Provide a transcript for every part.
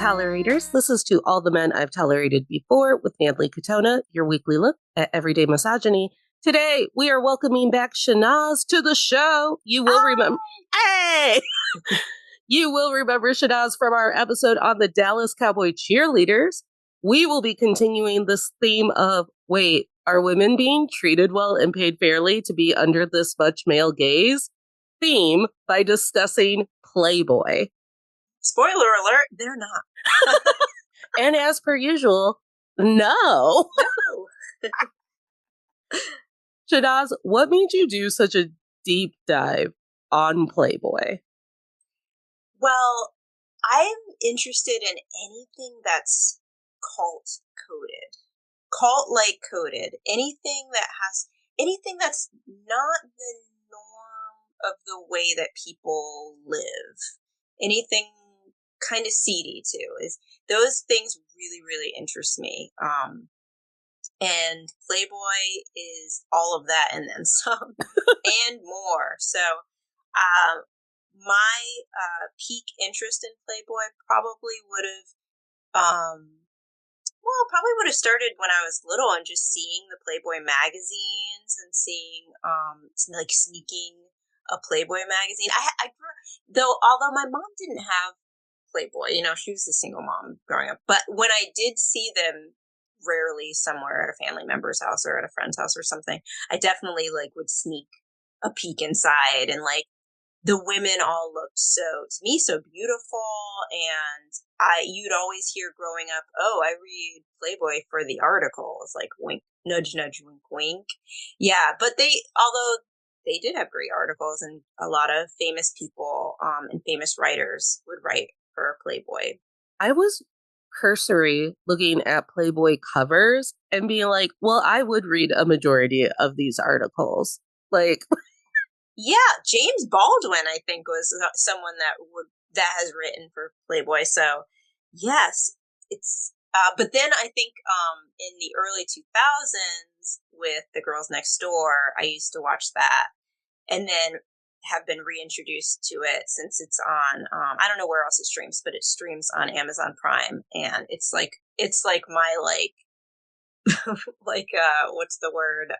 tolerators. This is To All the Men I've Tolerated Before with Natalie Katona, your weekly look at everyday misogyny. Today, we are welcoming back Shanaz to the show. You will remember... Hey! You will remember Shanaz from our episode on the Dallas Cowboy Cheerleaders. We will be continuing this theme of, wait, are women being treated well and paid fairly to be under this much male gaze? Theme by discussing Playboy. Spoiler alert, they're not. And as per usual, no. Shanaz, what made you do such a deep dive on Playboy? Well, I'm interested in anything that's cult-like coded, anything that's not the norm of the way that people live, anything kind of seedy too. Is those things really, really interest me. And Playboy is all of that and then some and more. So, my peak interest in Playboy probably would have started when I was little and just seeing the Playboy magazines and seeing like sneaking a Playboy magazine. Although my mom didn't have Playboy, she was a single mom growing up. But when I did see them rarely somewhere at a family member's house or at a friend's house or something, I definitely would sneak a peek inside, and the women all looked to me so beautiful, and you'd always hear growing up, oh, I read Playboy for the articles, wink, nudge, nudge, wink, wink. Yeah, but although they did have great articles, and a lot of famous people and famous writers would write for Playboy. I was cursory looking at Playboy covers and being like, well, I would read a majority of these articles. Yeah, James Baldwin, I think, was someone that has written for Playboy. So, yes, it's. But then I think in the early 2000s with The Girls Next Door, I used to watch that, and then have been reintroduced to it since it's on. I don't know where else it streams, but it streams on Amazon Prime, and it's like my what's the word?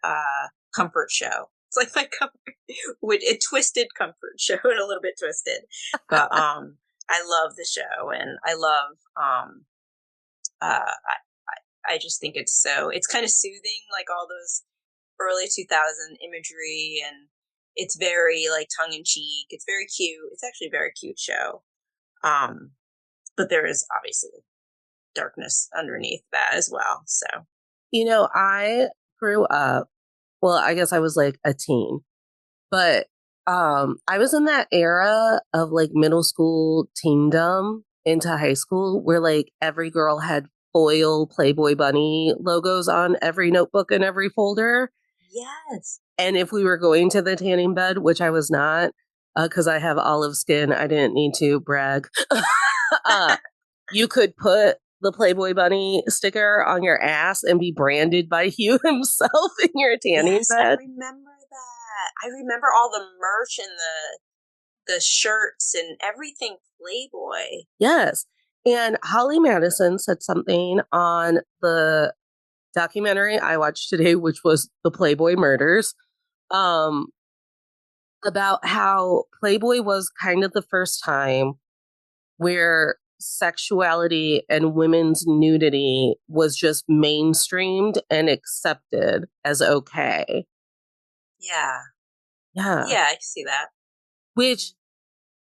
Comfort show. It's like my comfort, a twisted comfort show, and a little bit twisted. But I love the show, and I love I just think it's kind of soothing, all those early 2000 imagery, and it's very tongue in cheek. It's very cute. It's actually a very cute show. But there is obviously darkness underneath that as well. So, I grew up, well, I guess I was a teen, but I was in that era of middle school teendom into high school where every girl had foil Playboy bunny logos on every notebook and every folder. Yes. And if we were going to the tanning bed, which I was not, because I have olive skin, I didn't need to brag. You could put the Playboy bunny sticker on your ass and be branded by Hugh himself in your tanning bed. I remember that. I remember all the merch and the shirts and everything Playboy. Yes. And Holly Madison said something on the documentary I watched today, which was The Playboy Murders, about how Playboy was kind of the first time where sexuality and women's nudity was just mainstreamed and accepted as okay. Yeah. Yeah. Yeah, I can see that. Which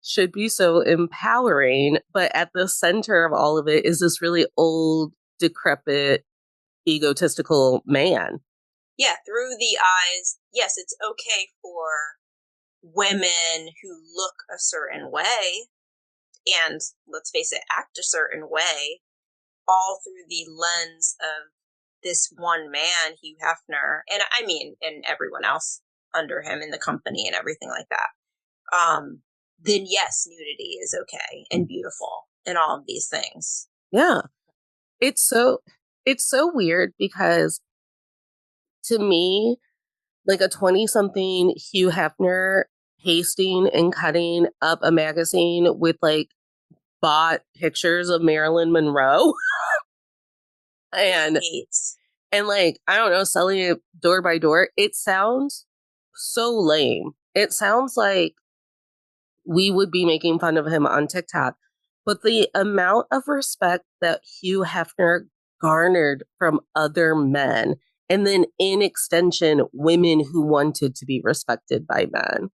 should be so empowering, but at the center of all of it is this really old, decrepit, egotistical man. Yeah, through the eyes. Yes, it's okay for women who look a certain way and, let's face it, act a certain way, all through the lens of this one man, Hugh Hefner, and and everyone else under him in the company and everything like that. Then yes, nudity is okay and beautiful and all of these things. Yeah. It's so weird because to me, a 20-something Hugh Hefner pasting and cutting up a magazine with bought pictures of Marilyn Monroe and Right. like, I don't know, selling it door by door. It sounds so lame. It sounds like we would be making fun of him on TikTok. But the amount of respect that Hugh Hefner garnered from other men, and then in extension, women who wanted to be respected by men.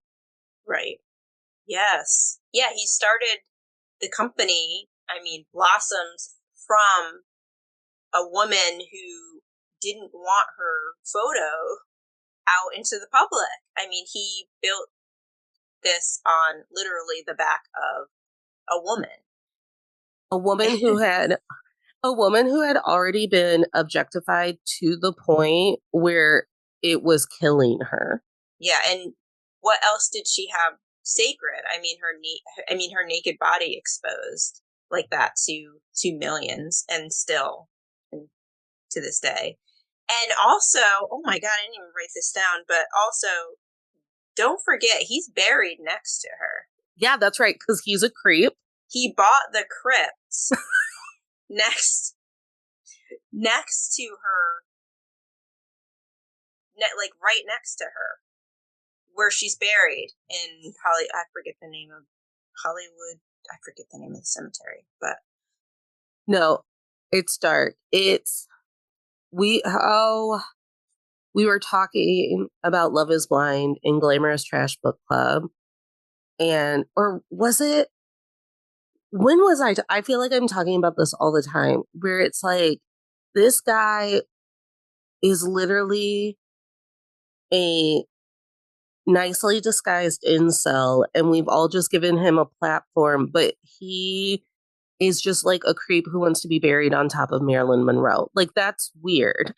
Right. Yes. Yeah, he started the company, Blossoms, from a woman who didn't want her photo out into the public. He built this on literally the back of a woman. A woman who had already been objectified to the point where it was killing her. Yeah, and what else did she have sacred? Her naked body exposed like that to millions, and still, and to this day. And also, oh my god, I didn't even write this down, but also, don't forget, he's buried next to her. Yeah, that's right, because he's a creep. He bought the crypt next to her, like right next to her, where she's buried in I forget the name of Hollywood. I forget the name of the cemetery, but no, it's dark. We were talking about Love is Blind and Glamorous Trash Book Club. Or was it, when was I feel like I'm talking about this all the time, where it's like, this guy is literally a nicely disguised incel, and we've all just given him a platform, but he is just like a creep who wants to be buried on top of Marilyn Monroe. Like, that's weird.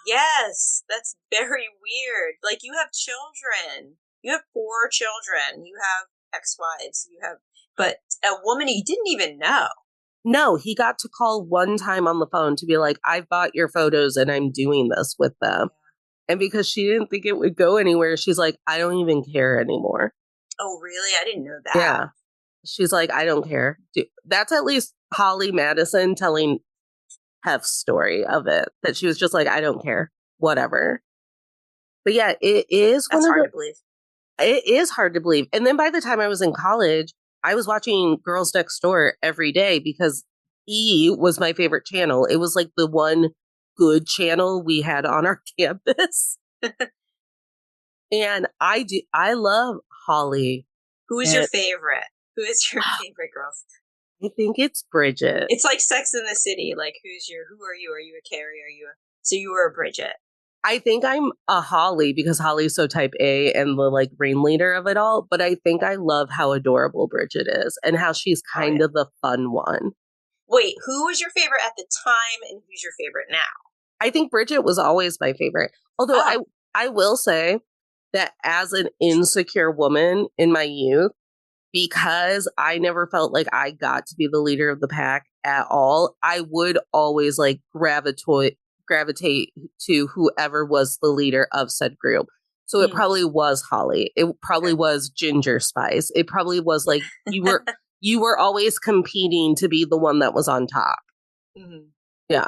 yes, that's very weird. Like, you have children. You have 4 children. You have ex-wives. But a woman he didn't even know. No, he got to call one time on the phone to be like, I've bought your photos and I'm doing this with them. And because she didn't think it would go anywhere, she's like, I don't even care anymore. Oh, really? I didn't know that. Yeah. She's like, I don't care. That's at least Holly Madison telling Hef's story of it, that she was just like, I don't care. Whatever. But yeah, it is That's hard to believe. It is hard to believe. And then by the time I was in college, I was watching Girls Next Door every day because E was my favorite channel. It was like the one good channel we had on our campus. And I love Holly. Who is your favorite? Who is your favorite girl? I think it's Bridget. It's like Sex in the City. Like, who are you? Are you a Carrie? So you were a Bridget? I think I'm a Holly because Holly's so type A and the like ringleader of it all. But I think I love how adorable Bridget is and how she's kind of the fun one. Wait, who was your favorite at the time and who's your favorite now? I think Bridget was always my favorite. Although I will say that as an insecure woman in my youth, because I never felt like I got to be the leader of the pack at all, I would always like gravitate to whoever was the leader of said group. So it probably was Holly. It probably was Ginger Spice. It probably was like you were always competing to be the one that was on top. Mm-hmm. Yeah.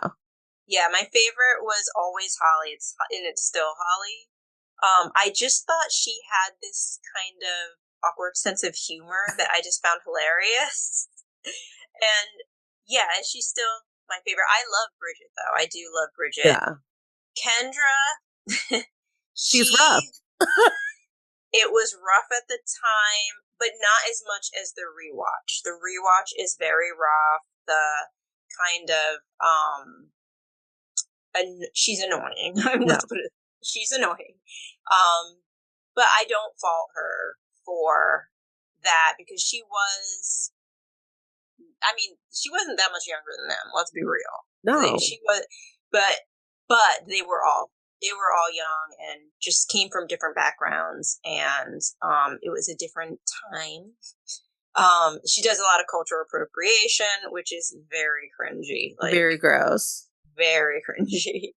Yeah, my favorite was always Holly. It's still Holly. I just thought she had this kind of awkward sense of humor that I just found hilarious. And yeah, she's still my favorite. I love Bridget, though. I do love Bridget. Yeah. Kendra, she's rough. It was rough at the time, but not as much as the rewatch. The rewatch is very rough. The kind of she's annoying. She's annoying. But I don't fault her for that because she wasn't that much younger than them. Let's be real. No, she was, but they were all young and just came from different backgrounds, and it was a different time. She does a lot of cultural appropriation, which is very cringy, like very gross, very cringy.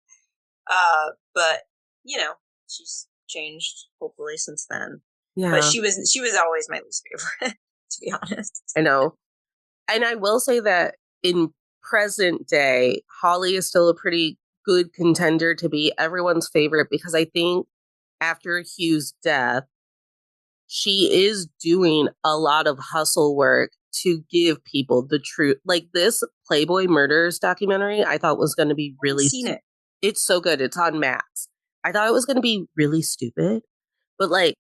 But she's changed hopefully since then. Yeah. But she was always my least favorite, to be honest. I know. And I will say that in present day, Holly is still a pretty good contender to be everyone's favorite because I think after Hugh's death, she is doing a lot of hustle work to give people the truth. Like this Playboy Murders documentary, I thought was going to be I haven't really, seen it. it's so good. It's on Max. I thought it was going to be really stupid, but like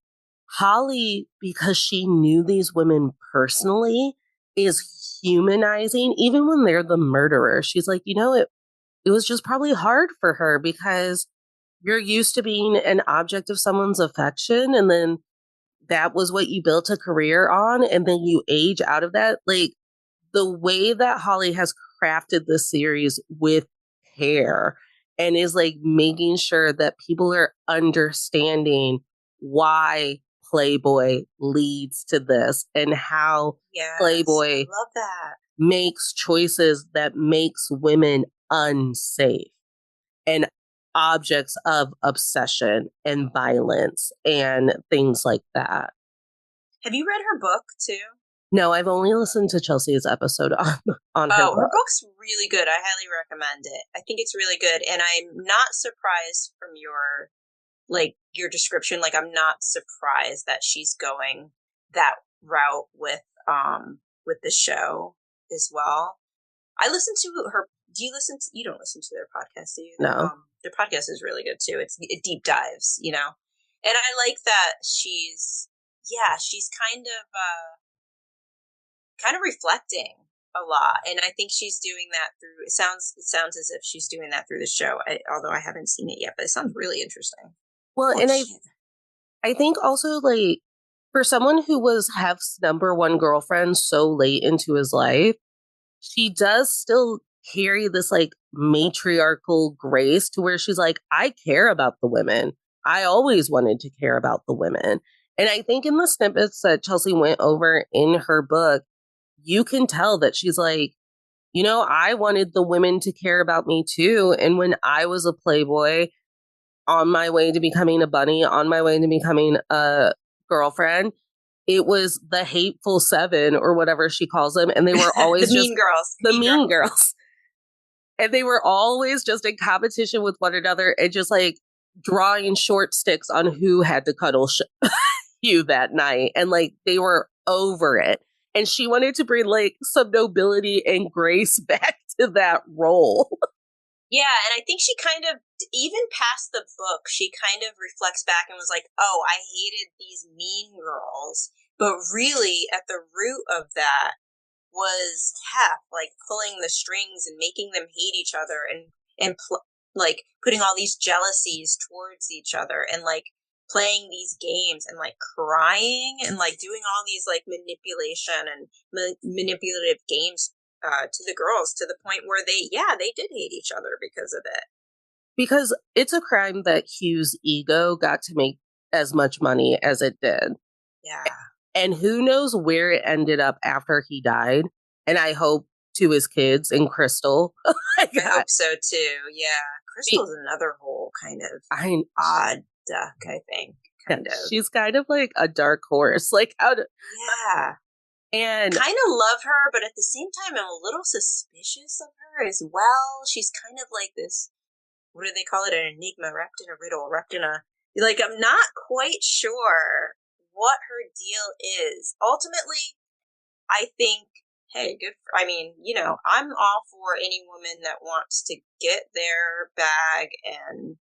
Holly, because she knew these women personally, is humanizing, even when they're the murderer. She's like, it was just probably hard for her because you're used to being an object of someone's affection and then that was what you built a career on and then you age out of that. Like the way that Holly has crafted this series with care and is like making sure that people are understanding why Playboy leads to this and how Yes, I Playboy love that. makes choices that makes women unsafe and objects of obsession and violence and things like that. Have you read her book too? No, I've only listened to Chelsea's episode on her Oh, her book. book's really good. I highly recommend it. I think it's really good, and I'm not surprised from your description. Like, I'm not surprised that she's going that route with the show as well. I listen to her. Do you listen to? You don't listen to their podcast, do you? No. Their podcast is really good too. It deep dives, and I like that she's kind of reflecting a lot, and I think she's doing that through. It sounds as if she's doing that through the show. Although I haven't seen it yet, but it sounds really interesting. Well, Oh and shit! I think also like for someone who was Hef's number one girlfriend so late into his life, she does still carry this like matriarchal grace to where she's like, I care about the women. I always wanted to care about the women. And I think in the snippets that Chelsea went over in her book, you can tell that she's like, I wanted the women to care about me too. And when I was a Playboy on my way to becoming a bunny, on my way to becoming a girlfriend, it was the hateful seven or whatever she calls them. And they were always The just Mean Girls. the mean girls. And they were always just in competition with one another and just like drawing short sticks on who had to cuddle you that night. And like they were over it. And she wanted to bring like some nobility and grace back to that role. Yeah, and I think she kind of, even past the book, she kind of reflects back and was like, oh, I hated these mean girls. But really, at the root of that was Hef, like pulling the strings and making them hate each other and like putting all these jealousies towards each other and like playing these games and like crying and like doing all these like manipulation and manipulative games to the girls to the point where they did hate each other because of it. Because it's a crime that Hugh's ego got to make as much money as it did. Yeah. And who knows where it ended up after he died. And I hope to his kids and Crystal. I hope so too. Yeah. Crystal's another whole kind of odd duck, I think. Kind of. She's kind of like a dark horse. Like how to. Yeah. And kind of love her, but at the same time, I'm a little suspicious of her as well. She's kind of like this, what do they call it? An enigma wrapped in a riddle, wrapped in a, like, I'm not quite sure what her deal is. Ultimately, I think, hey, I mean, I'm all for any woman that wants to get their bag and,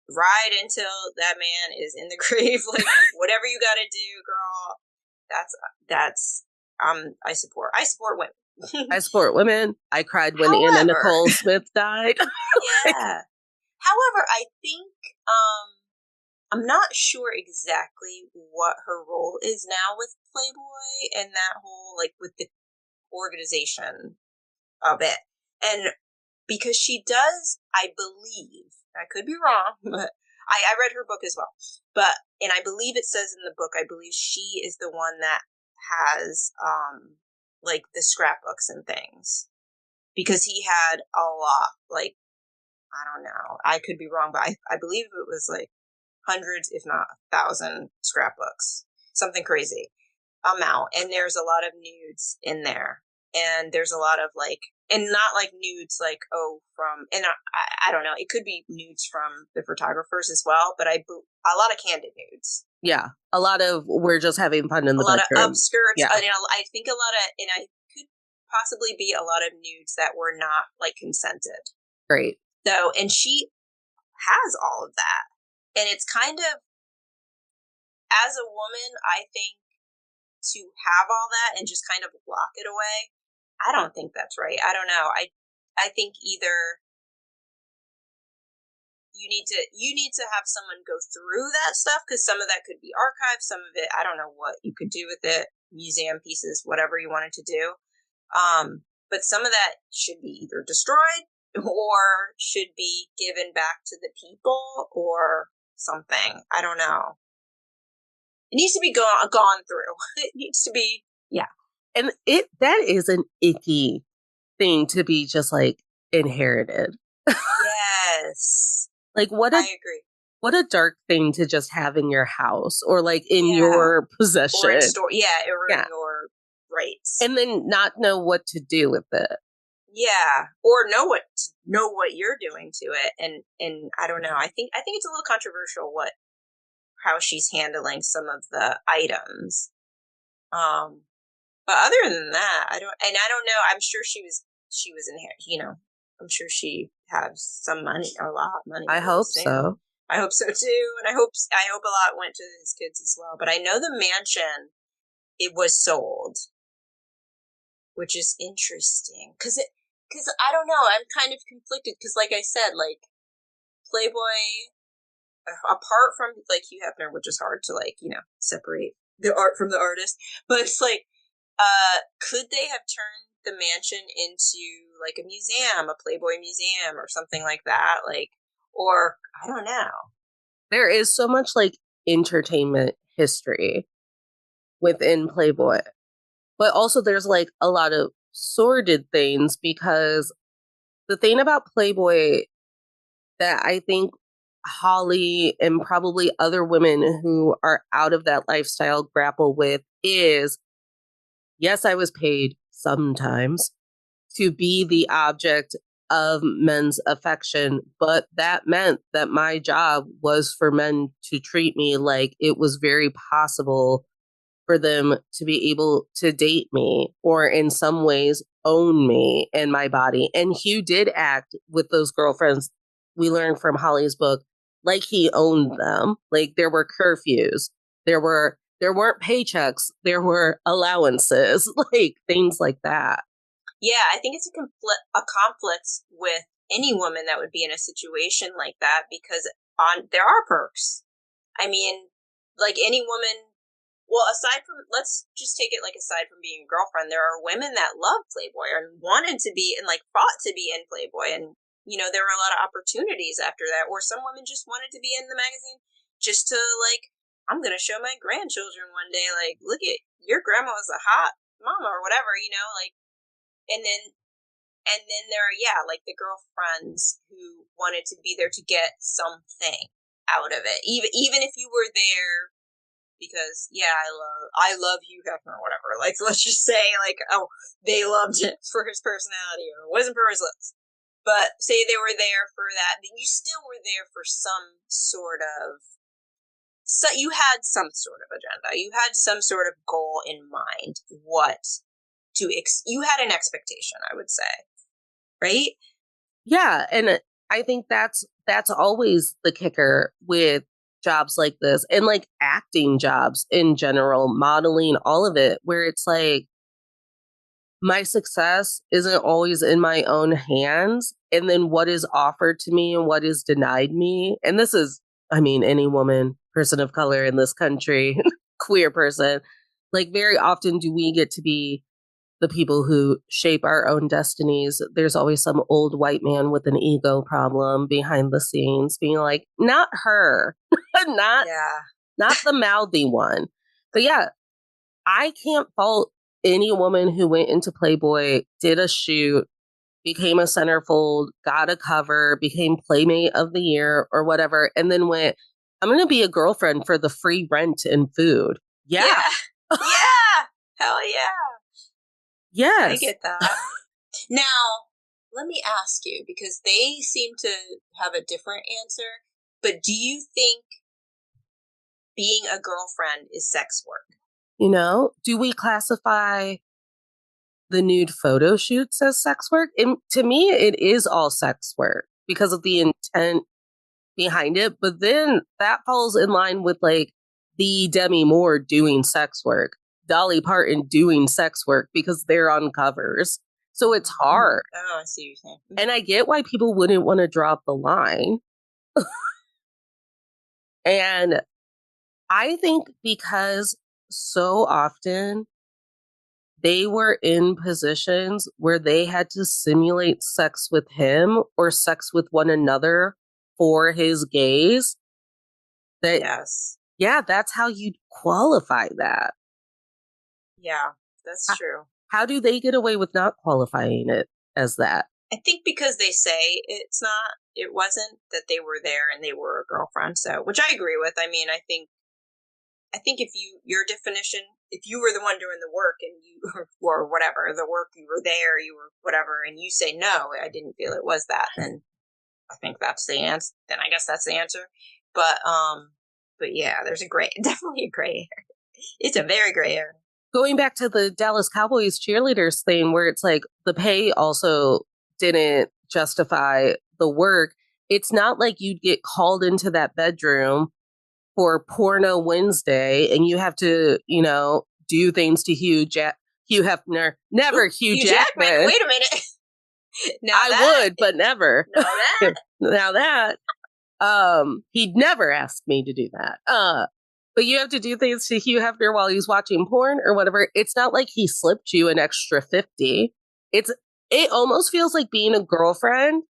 ride until that man is in the grave. Like, whatever you gotta do, girl. That's I support women. I support women. I cried when However, Anna Nicole Smith died. yeah. However, I think I'm not sure exactly what her role is now with Playboy and that whole like with the organization of it. And because she does, I believe, I could be wrong, but I read her book as well. And I believe it says in the book, I believe she is the one that has like the scrapbooks and things. Because he had a lot, like, I don't know, I could be wrong, but I believe it was like hundreds, if not 1,000 scrapbooks. Something crazy. amount, and there's a lot of nudes in there, and there's a lot of like, and not like nudes like from, and I don't know, it could be nudes from the photographers as well, but a lot of candid nudes. Yeah, a lot of we're just having fun in the bedroom. A lot of upskirts. Yeah. I think a lot of, and I could possibly be a lot of nudes that were not like consented. Great. So, and she has all of that, and it's kind of, as a woman, I think to have all that and just kind of lock it away, I don't think that's right. I don't know. I think either you need to have someone go through that stuff, because some of that could be archived, some of it, I don't know what you could do with it, museum pieces, whatever you wanted to do. But some of that should be either destroyed or should be given back to the people or something. I don't know. It needs to be gone through. It needs to be, yeah. And that is an icky thing to be just like inherited. Yes. Like I agree. What a dark thing to just have in your house or like in your possession. Or in store. Yeah, or in your rights. And then not know what to do with it. Yeah. Or know what you're doing to it. And I don't know. I think it's a little controversial how she's handling some of the items. But other than that, I don't know. I'm sure she was in, I'm sure she has some money, a lot of money. I hope so. I hope so too. And I hope a lot went to his kids as well. But I know the mansion, it was sold, which is interesting. Cause I don't know, I'm kind of conflicted. Cause like I said, like Playboy, apart from like Hugh Hefner, which is hard to like, separate the art from the artist, but it's like, could they have turned the mansion into like a museum, a Playboy museum or something like that? Like, or I don't know. There is so much like entertainment history within Playboy, but also there's like a lot of sordid things, because the thing about Playboy that I think Holly and probably other women who are out of that lifestyle grapple with is, yes, I was paid sometimes to be the object of men's affection, but that meant that my job was for men to treat me like it was very possible for them to be able to date me or in some ways own me and my body. And Hugh did act with those girlfriends, we learned from Holly's book, like he owned them. Like there were curfews, there weren't paychecks, there were allowances, like things like that. Yeah, I think it's a conflict with any woman that would be in a situation like that, because there are perks. I mean, like any woman, well, let's just take it like aside from being a girlfriend, there are women that love Playboy and wanted to be and like fought to be in Playboy, and there were a lot of opportunities after that, or some women just wanted to be in the magazine just to like, I'm gonna show my grandchildren one day, like, look at your grandma was a hot mama or whatever, like. And then there are, like the girlfriends who wanted to be there to get something out of it. Even if you were there because, I love Hugh Hefner or whatever. Like, let's just say, like, oh, they loved it for his personality or it wasn't for his looks. But say they were there for that, but you still were there for some sort of, so you had some sort of agenda. You had some sort of goal in mind. You had an expectation, I would say, right? Yeah, and I think that's always the kicker with jobs like this, and like acting jobs in general, modeling, all of it, where it's like my success isn't always in my own hands, and then what is offered to me and what is denied me. And this is, I mean, any woman, person of color in this country, queer person, like very often do we get to be the people who shape our own destinies. There's always some old white man with an ego problem behind the scenes being like, not her, not the mouthy one. But yeah, I can't fault any woman who went into Playboy, did a shoot, became a centerfold, got a cover, became Playmate of the Year or whatever, and then went, I'm going to be a girlfriend for the free rent and food. Yeah. Yeah. Hell yeah. Yes. I get that. Now, let me ask you, because they seem to have a different answer, but do you think being a girlfriend is sex work? You know, do we classify the nude photo shoots as sex work? To me, it is all sex work because of the intent behind it. But then that falls in line with like the Demi Moore doing sex work, Dolly Parton doing sex work because they're on covers. So it's hard. Oh, I see what you're saying. And I get why people wouldn't want to drop the line. And I think because so often they were in positions where they had to simulate sex with him or sex with one another for his gaze. That, yes. Yeah, that's how you qualify that. Yeah, that's true. How do they get away with not qualifying it as that? I think because they say it wasn't that they were there and they were a girlfriend. So, which I agree with. I mean, I think if your definition, if you were the one doing the work and you, or whatever, the work, you were there, you were whatever, and you say, no, I didn't feel it was that, then I think that's the answer. Then I guess that's the answer. But yeah, there's definitely a gray area. It's a very gray area. Going back to the Dallas Cowboys cheerleaders thing, where it's like the pay also didn't justify the work. It's not like you'd get called into that bedroom for Porno Wednesday and you have to, do things to Hugh Hefner, never Hugh Jackman. Wait a minute. I would, but never. Now that. He'd never ask me to do that. But you have to do things to Hugh Hefner while he's watching porn or whatever. It's not like he slipped you an extra 50. It almost feels like being a girlfriend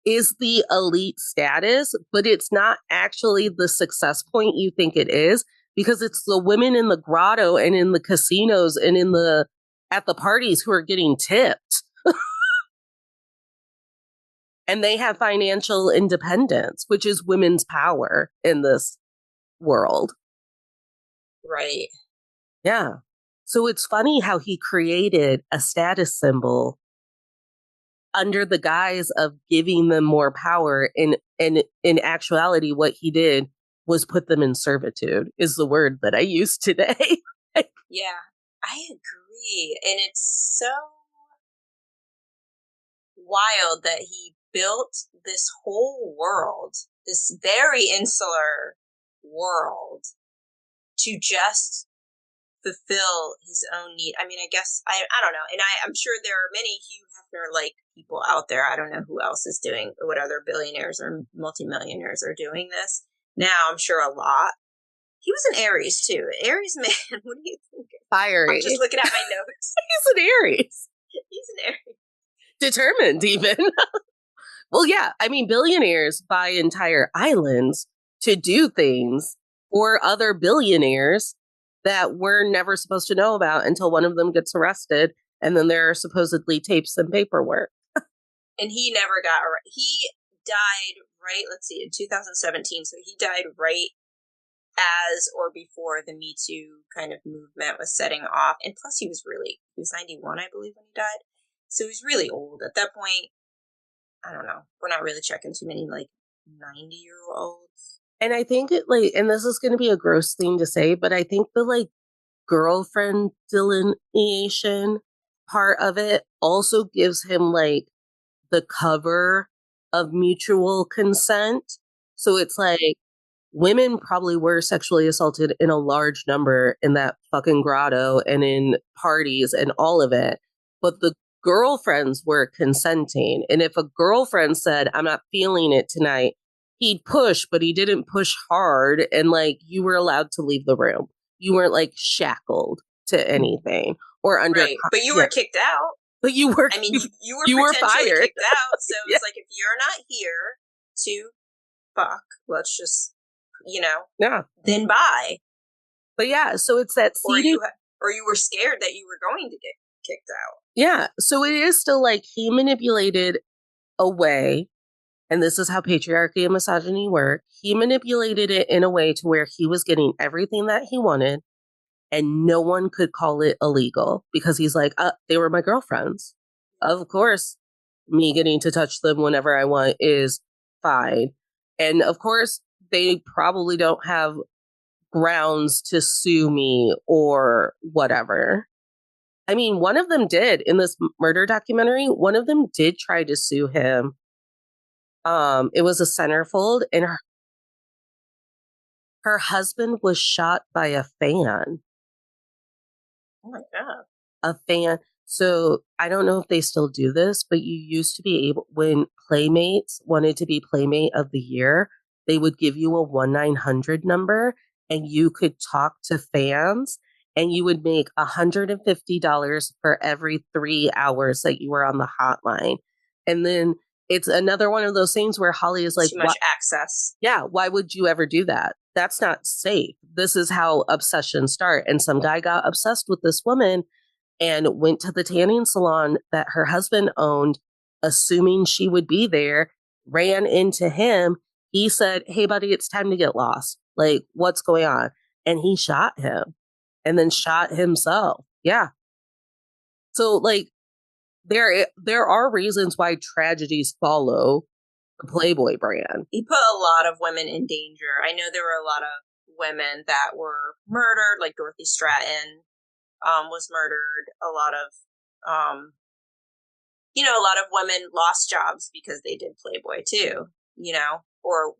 is the elite status, but it's not actually the success point you think it is, because it's the women in the grotto and in the casinos and at the parties who are getting tipped. And they have financial independence, which is women's power in this world. Right. Yeah. So it's funny how he created a status symbol under the guise of giving them more power. And in actuality, what he did was put them in servitude, is the word that I used today. Yeah, I agree. And it's so wild that he built this whole world, this very insular world, to just fulfill his own need. I mean, I guess, I don't know. And I'm sure there are many Hugh Hefner-like people out there. I don't know who else is doing, what other billionaires or multimillionaires are doing this. Now, I'm sure a lot. He was an Aries, too. Aries man, what do you think? Fiery. I'm just looking at my notes. He's an Aries. He's an Aries. Determined, even. Well, yeah. I mean, billionaires buy entire islands to do things for other billionaires that we're never supposed to know about until one of them gets arrested. And then there are supposedly tapes and paperwork. And he never got arrested. He died right, let's see, in 2017. So he died right as or before the Me Too kind of movement was setting off. And plus he was 91, I believe, when he died. So he was really old. At that point, I don't know. We're not really checking too many 90-year-olds. And I think and this is going to be a gross thing to say, but I think the girlfriend delineation part of it also gives him the cover of mutual consent. So it's women probably were sexually assaulted in a large number in that fucking grotto and in parties and all of it. But the girlfriends were consenting. And if a girlfriend said, I'm not feeling it tonight, he'd push, but he didn't push hard. And you were allowed to leave the room. You weren't shackled to anything or under. Right. But you were kicked out. But you were. I mean, you were fired. Kicked out. So Yeah. It's if you're not here to fuck, let's just, Yeah. then bye. But yeah, so it's that seeded. Or you were scared that you were going to get kicked out. Yeah. So it is still he manipulated a way, and this is how patriarchy and misogyny work. He manipulated it in a way to where he was getting everything that he wanted. and no one could call it illegal because he's like, they were my girlfriends. Of course, me getting to touch them whenever I want is fine. And of course, they probably don't have grounds to sue me or whatever. I mean, one of them did in this murder documentary. One of them did try to sue him. It was a centerfold, and her husband was shot by a fan. Oh my God. A fan. So I don't know if they still do this, but you used to be able, when Playmates wanted to be Playmate of the Year, they would give you a 1-900 number and you could talk to fans and you would make $150 for every 3 hours that you were on the hotline. And then it's another one of those things where Holly is like, too much access. Yeah, why would you ever do that? That's not safe. This is how obsessions start. And some guy got obsessed with this woman and went to the tanning salon that her husband owned, assuming she would be there, ran into him. He said, "Hey, buddy, it's time to get lost. Like, what's going on?" And he shot him and then shot himself. Yeah. So, like, there are reasons why tragedies follow the Playboy brand. He put a lot of women in danger. I know there were a lot of women that were murdered, like Dorothy Stratton was murdered. A lot of, a lot of women lost jobs because they did Playboy too, or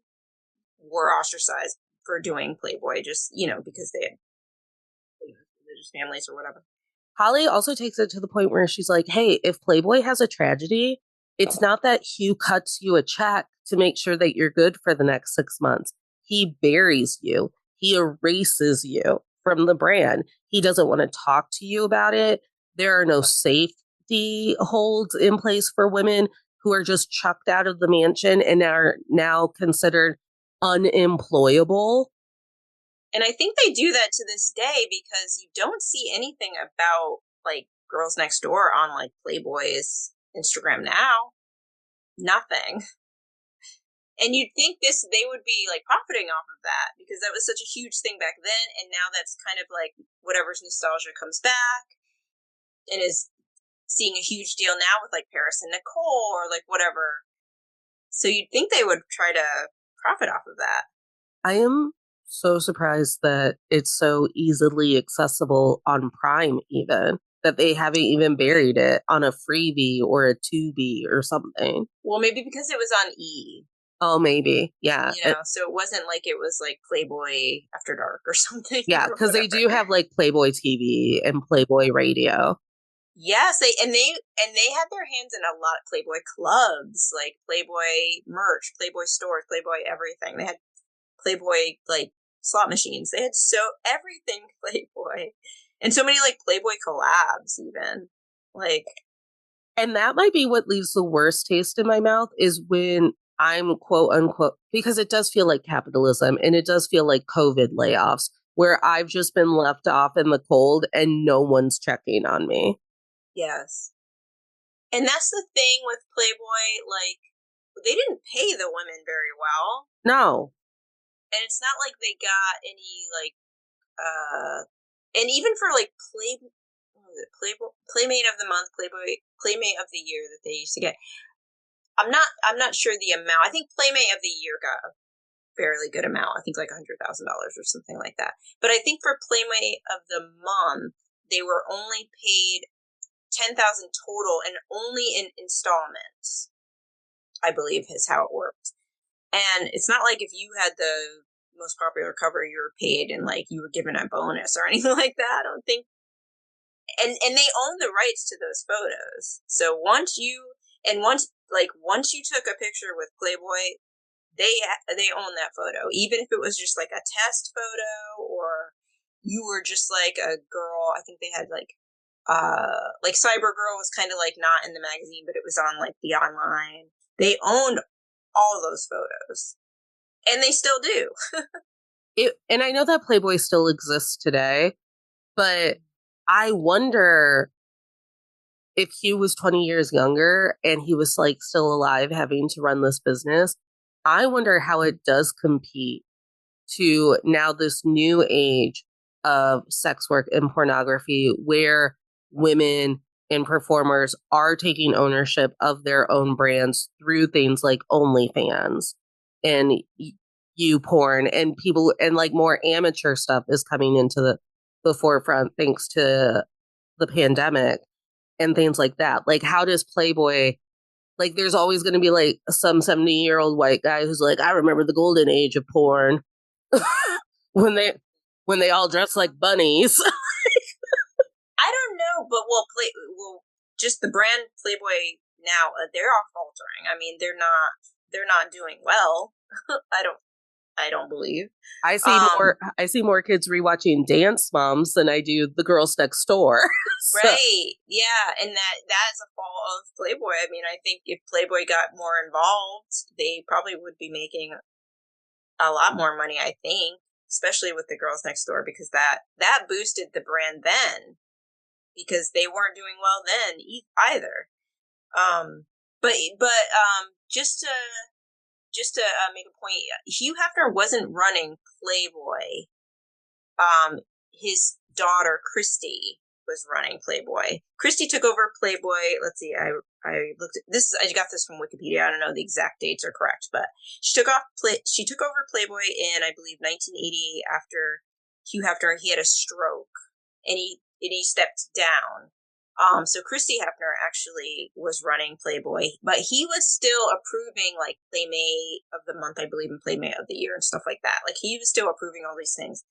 were ostracized for doing Playboy just, because they had religious families or whatever. Holly also takes it to the point where she's like, hey, if Playboy has a tragedy, it's not that Hugh cuts you a check to make sure that you're good for the next 6 months. He buries you. He erases you from the brand. He doesn't want to talk to you about it. There are no safety holds in place for women who are just chucked out of the mansion and are now considered unemployable. And I think they do that to this day because you don't see anything about like Girls Next Door on like Playboy's Instagram now. Nothing. And you'd think they would be like profiting off of that because that was such a huge thing back then. And now that's kind of like whatever's nostalgia comes back and is seeing a huge deal now with like Paris and Nicole or like whatever. So you'd think they would try to profit off of that. I am so surprised that it's so easily accessible on Prime, even that they haven't even buried it on a freebie or a Tubi or something. Well, maybe because it was on E. Oh, maybe. Yeah. So it wasn't like it was like Playboy After Dark or something. Yeah, because they do have like Playboy TV and Playboy Radio. Yes, they had their hands in a lot of Playboy clubs, like Playboy merch, Playboy stores, Playboy everything. They had Playboy like slot machines. They had everything Playboy, and so many like Playboy collabs even. Like, and that might be what leaves the worst taste in my mouth is when I'm quote unquote, because it does feel like capitalism and it does feel like COVID layoffs where I've just been left off in the cold and no one's checking on me. Yes. And that's the thing with Playboy, like, they didn't pay the women very well. No. And it's not like they got any, like, and even for, like, Playmate of the Month, Playmate of the Year that they used to get, I'm not sure the amount. I think Playmate of the Year got a fairly good amount. I think like $100,000 or something like that. But I think for Playmate of the Month, they were only paid $10,000 total and only in installments, I believe is how it worked. And it's not like if you had the most popular cover, you were paid and like you were given a bonus or anything like that. I don't think. And they own the rights to those photos. So once you took a picture with Playboy, they own that photo, even if it was just like a test photo or you were just like a girl. I think they had like Cyber Girl was kind of like not in the magazine, but it was on like the online. They owned all those photos, and they still do. And I know that Playboy still exists today, but I wonder if Hugh was 20 years younger and he was like still alive having to run this business. I wonder how it does compete to now this new age of sex work and pornography where women and performers are taking ownership of their own brands through things like OnlyFans and you porn and people and like more amateur stuff is coming into the forefront thanks to the pandemic and things like that. Like, how does Playboy, like, there's always going to be like some 70-year-old white guy who's like, I remember the golden age of porn when they all dress like bunnies. I don't know, but just the brand Playboy now, they're all faltering. I mean, they're not doing well. I don't believe. I see more kids rewatching Dance Moms than I do The Girls Next Door. So, right. Yeah, and that's a fault of Playboy. I mean, I think if Playboy got more involved, they probably would be making a lot more money, I think, especially with The Girls Next Door, because that boosted the brand then, because they weren't doing well then either. But just to make a point, Hugh Hefner wasn't running Playboy. His daughter Christy was running Playboy. Christy took over Playboy. Let's see, I looked at this. I got this from Wikipedia. I don't know the exact dates are correct, but she took over Playboy in, I believe, 1988 after Hugh Hefner. He had a stroke and he stepped down. So Christy Hefner actually was running Playboy, but he was still approving like Playmate of the Month, I believe, and Playmate of the Year and stuff like that. Like, he was still approving all these things.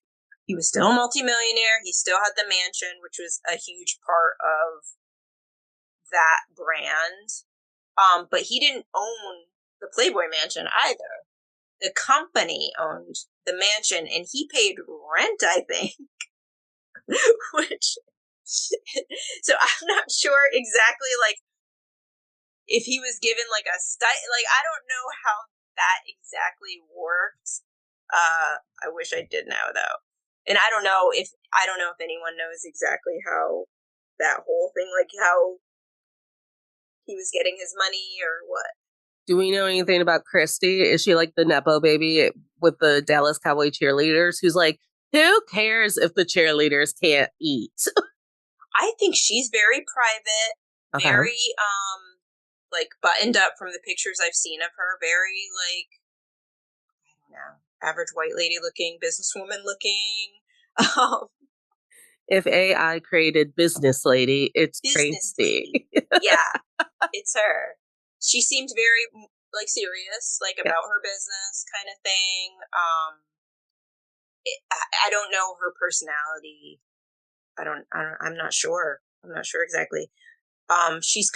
He was still a multimillionaire. He still had the mansion, which was a huge part of that brand. But he didn't own the Playboy mansion either. The company owned the mansion, and he paid rent, I think. Which, so I'm not sure exactly, like, if he was given like a like, I don't know how that exactly worked. I wish I did know though. And I don't know if anyone knows exactly how that whole thing, like how he was getting his money or what. do we know anything about Christy? Is she like the Nepo baby with the Dallas Cowboy Cheerleaders who's like, who cares if the cheerleaders can't eat? I think she's very private, Okay. very like buttoned up from the pictures I've seen of her. Very like, I don't know, average white lady looking, businesswoman looking. If AI created Business Lady, it's Business Christy. lady. Yeah, it's her. She seemed very like serious, like about her business kind of thing. I don't know her personality. I'm not sure. I'm not sure exactly. She's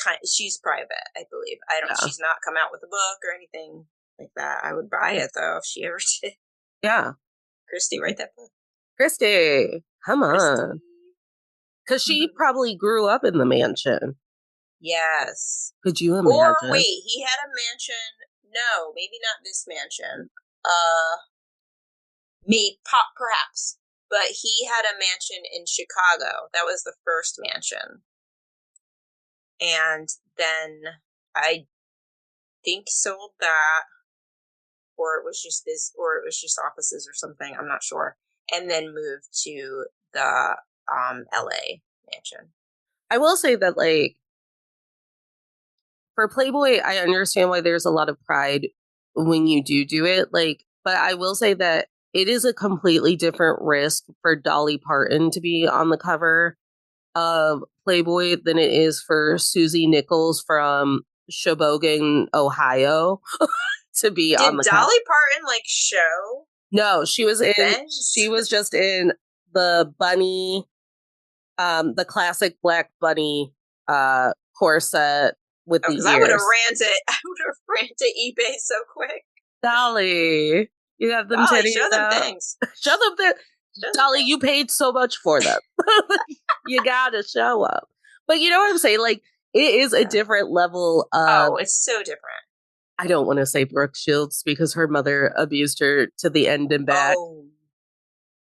private, I believe. She's not come out with a book or anything like that. I would buy it though if she ever did. Yeah. Christy, write that book. Christy, come on. Because she probably grew up in the mansion. Yes. Could you imagine? Or wait, he had a mansion. No, maybe not this mansion. Perhaps. But he had a mansion in Chicago. That was the first mansion. And then I think sold that, or it was just offices or something. I'm not sure. And then moved to the LA mansion. I will say that, like, for Playboy, I understand why there's a lot of pride when you do it. Like, but I will say that it is a completely different risk for Dolly Parton to be on the cover of Playboy than it is for Susie Nichols from Sheboygan, Ohio, to be on the cover. Did Dolly Parton like show? No, she was just in the bunny, the classic black bunny corset with the ears. I would have ranted eBay so quick. Dolly, you have them titties show them out. things. Show them Dolly, you paid so much for them. You gotta show up. But you know what I'm saying? Like, it is a different level of... it's so different. I don't want to say Brooke Shields because her mother abused her to the end and back. Oh.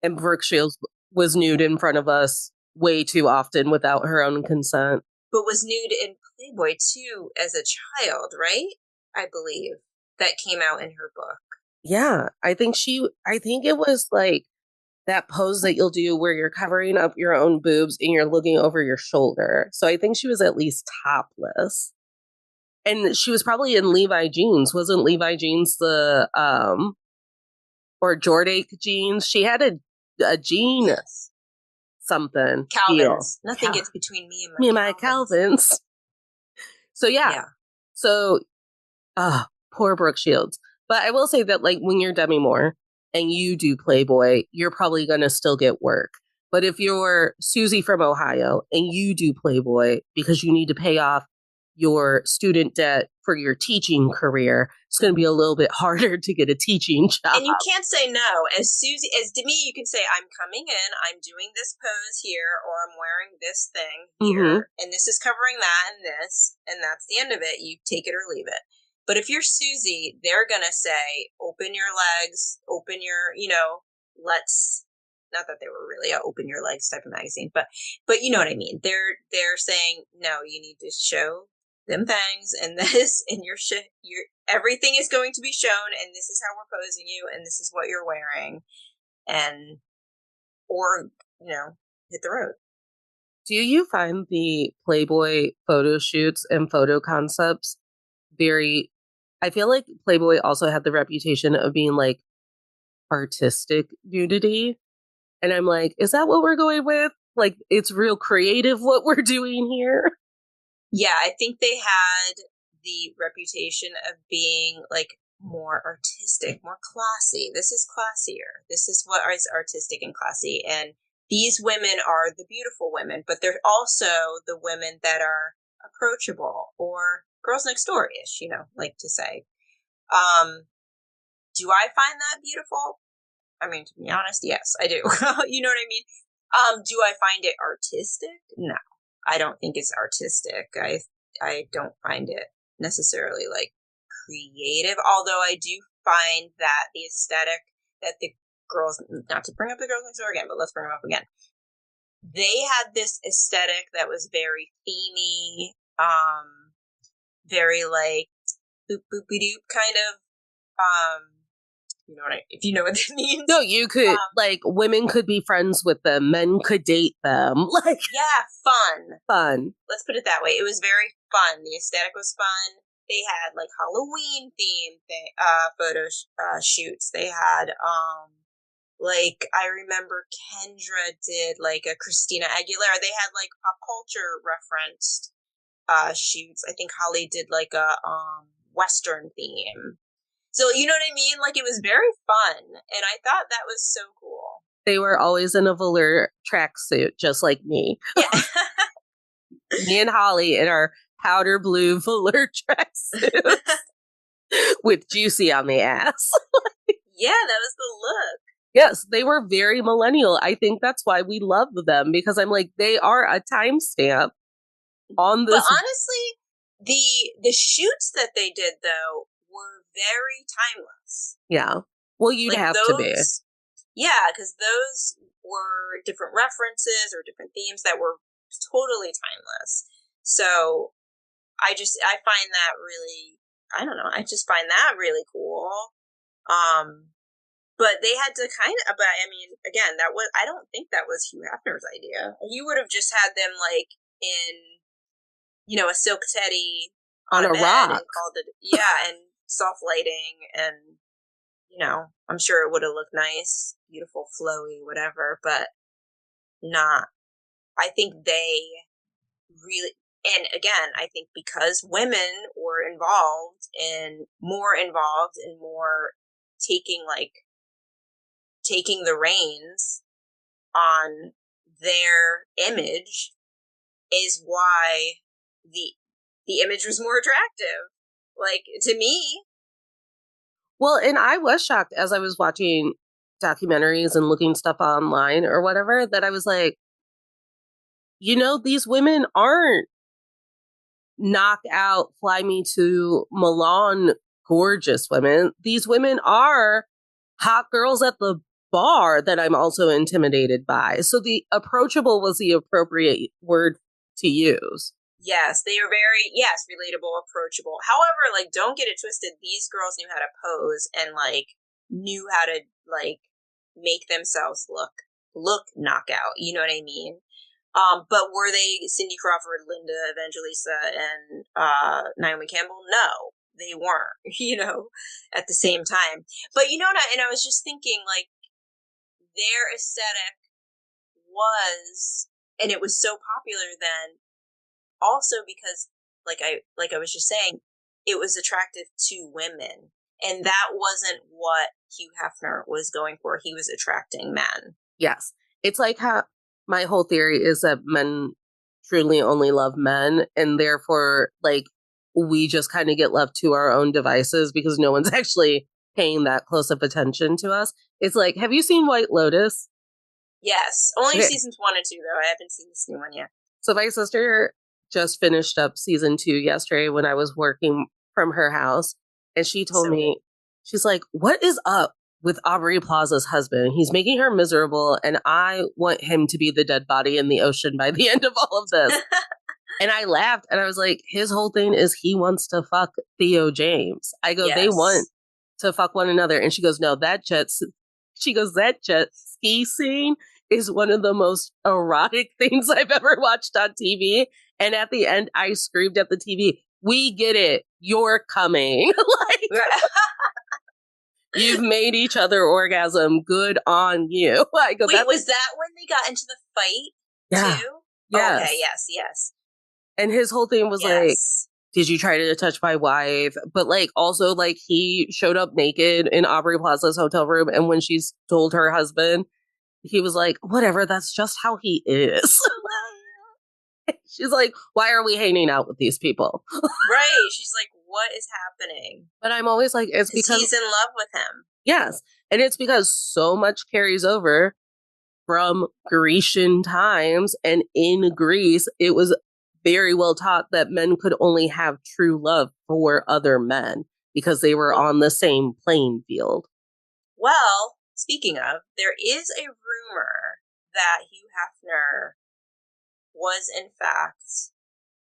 And Brooke Shields was nude in front of us way too often without her own consent. But was nude in Playboy too as a child, right? I believe that came out in her book. Yeah, I think it was like that pose that you'll do where you're covering up your own boobs and you're looking over your shoulder. So I think she was at least topless. And she was probably in Levi jeans. Wasn't Levi jeans the or Jordake jeans? She had a jean Yes. something Calvins. deal. Nothing gets between me and My Calvins. Calvins. So yeah. So poor Brooke Shields. But I will say that like when you're Demi Moore and you do Playboy, you're probably gonna still get work. But if you're Susie from Ohio and you do Playboy because you need to pay off your student debt for your teaching career, it's going to be a little bit harder to get a teaching job. And you can't say no. As Demi, you can say, I'm coming in, I'm doing this pose here, or I'm wearing this thing here, and this is covering that and this, and that's the end of it. You take it or leave it. But if you're Susie, they're going to say, open your legs, open your, let's, not that they were really a open your legs type of magazine, but you know what I mean. They're saying, no, you need to show them things and this, and your everything is going to be shown, and this is how we're posing you, and this is what you're wearing, or hit the road. Do you find the Playboy photo shoots and photo concepts very, I feel like Playboy also had the reputation of being like artistic nudity. And I'm like, is that what we're going with? Like, it's real creative what we're doing here. Yeah, I think they had the reputation of being like more artistic, more classy. This is classier. This is what is artistic and classy. And these women are the beautiful women, but they're also the women that are approachable or girls next door-ish, like to say. Do I find that beautiful? I mean, to be honest, yes, I do. You know what I mean? Do I find it artistic? No, I don't think it's artistic. I don't find it necessarily like creative, although I do find that the aesthetic that the girls, not to bring up the girls next door again, but let's bring them up again. They had this aesthetic that was very themey, very like boop boopy doop kind of, if you know what that means. No, you could like women could be friends with them, men could date them. Like fun. Let's put it that way. It was very fun. The aesthetic was fun. They had like Halloween themed photo shoots. They had like I remember Kendra did like a Christina Aguilera. They had like pop culture referenced shoots. I think Holly did like a Western theme. So, you know what I mean? Like, it was very fun, and I thought that was so cool. They were always in a velour tracksuit, just like me. Yeah. Me and Holly in our powder blue velour tracksuits with Juicy on the ass. Yeah, that was the look. Yes, they were very millennial. I think that's why we love them, because I'm like, they are a timestamp on this. But honestly, the shoots that they did, though, were very timeless. Yeah. Well, you'd have to be. Yeah, because those were different references or different themes that were totally timeless. So I find that really, I don't know, I just find that really cool. But they had to but I mean, again, I don't think that was Hugh Hefner's idea. He would have just had them like in, a silk teddy on a rock. And called it, and soft lighting, and I'm sure it would have looked nice, beautiful, flowy, whatever, but not. I think they really, and again, I think because women were more involved and more taking the reins on their image is why the image was more attractive. Like, to me. Well, and I was shocked as I was watching documentaries and looking stuff online or whatever, that I was like, these women aren't knock out, fly me to Milan gorgeous women. These women are hot girls at the bar that I'm also intimidated by. So the approachable was the appropriate word to use. Yes, they are very, relatable, approachable. However, like, don't get it twisted. These girls knew how to pose and, like, knew how to, like, make themselves look knockout. You know what I mean? But were they Cindy Crawford, Linda Evangelista, and Naomi Campbell? No, they weren't. At the same time. But and I was just thinking, like, their aesthetic was, and it was so popular then, also because, like I was just saying, it was attractive to women, and that wasn't what Hugh Hefner was going for. He was attracting men. Yes. It's like how my whole theory is that men truly only love men, and therefore, like, we just kind of get left to our own devices because no one's actually paying that close of attention to us. It's like, have you seen White Lotus? Yes. Only Okay. seasons 1 and 2, though. I haven't seen this new one yet. So my sister just finished up season 2 yesterday when I was working from her house. And she told me, she's like, what is up with Aubrey Plaza's husband? He's making her miserable, and I want him to be the dead body in the ocean by the end of all of this. And I laughed, and I was like, his whole thing is he wants to fuck Theo James. I go, They want to fuck one another. And she goes, no, that jet ski scene is one of the most erotic things I've ever watched on TV. And at the end, I screamed at the TV, we get it. You're coming. Like, you've made each other orgasm. Good on you. I go, wait, was that when they got into the fight too? Yes. Okay, yes. And his whole thing was like, did you try to touch my wife? But like, also, like, he showed up naked in Aubrey Plaza's hotel room. And when she's told her husband, he was like, whatever, that's just how he is. She's like, why are we hanging out with these people? Right. She's like, what is happening? But I'm always like, it's because he's in love with him. Yes. And it's because so much carries over from Grecian times. And in Greece, it was very well taught that men could only have true love for other men because they were on the same playing field. Well, speaking of, there is a rumor that Hugh Hefner was in fact,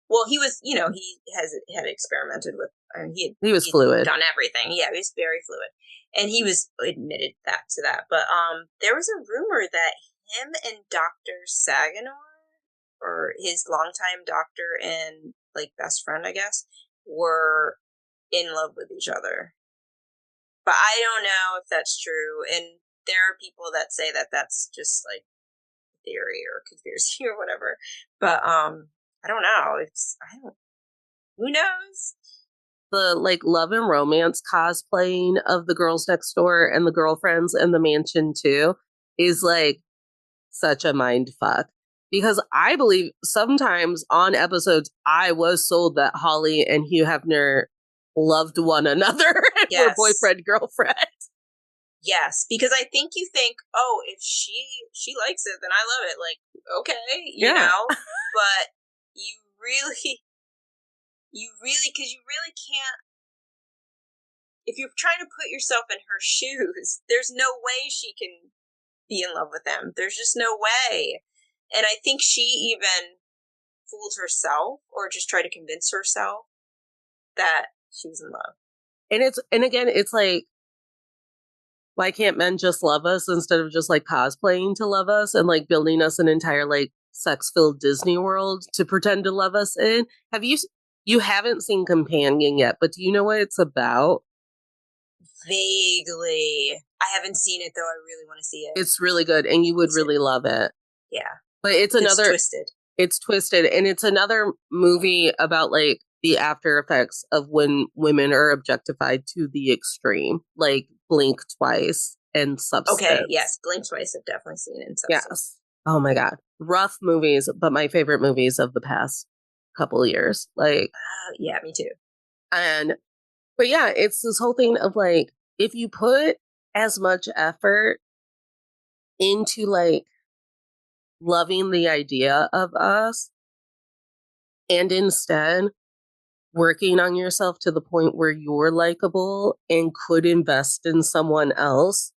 well, he was, he had experimented with, he was fluid. Done everything. Yeah, he was very fluid. And he was admitted to that. But there was a rumor that him and Dr. Saginaw, or his longtime doctor and like best friend, I guess, were in love with each other. But I don't know if that's true. And there are people that say that that's just like theory or conspiracy or whatever. But I don't know. Who knows? The like love and romance cosplaying of the girls next door and the girlfriends in the mansion too is like such a mind fuck. Because I believe sometimes on episodes, I was sold that Holly and Hugh Hefner loved one another and were boyfriend, girlfriend. Yes, because I think you think, oh, if she likes it, then I love it. Like, okay, you know? But you really, because you really can't, if you're trying to put yourself in her shoes, there's no way she can be in love with them. There's just no way. And I think she even fooled herself or just tried to convince herself that she was in love. And again, it's like, why can't men just love us instead of just like cosplaying to love us and like building us an entire like sex-filled Disney world to pretend to love us in? You haven't seen Companion yet, but do you know what it's about? Vaguely. I haven't seen it though. I really want to see it. It's really good and you would really love it. Yeah. But it's twisted. It's twisted. And it's another movie about like the after effects of when women are objectified to the extreme. Like Blink Twice and Substance. Okay, yes. Blink Twice I've definitely seen in Substance. Yes. Oh my God. Rough movies, but my favorite movies of the past couple years. Like, yeah, me too. But yeah, it's this whole thing of like, if you put as much effort into like loving the idea of us and instead working on yourself to the point where you're likable and could invest in someone else,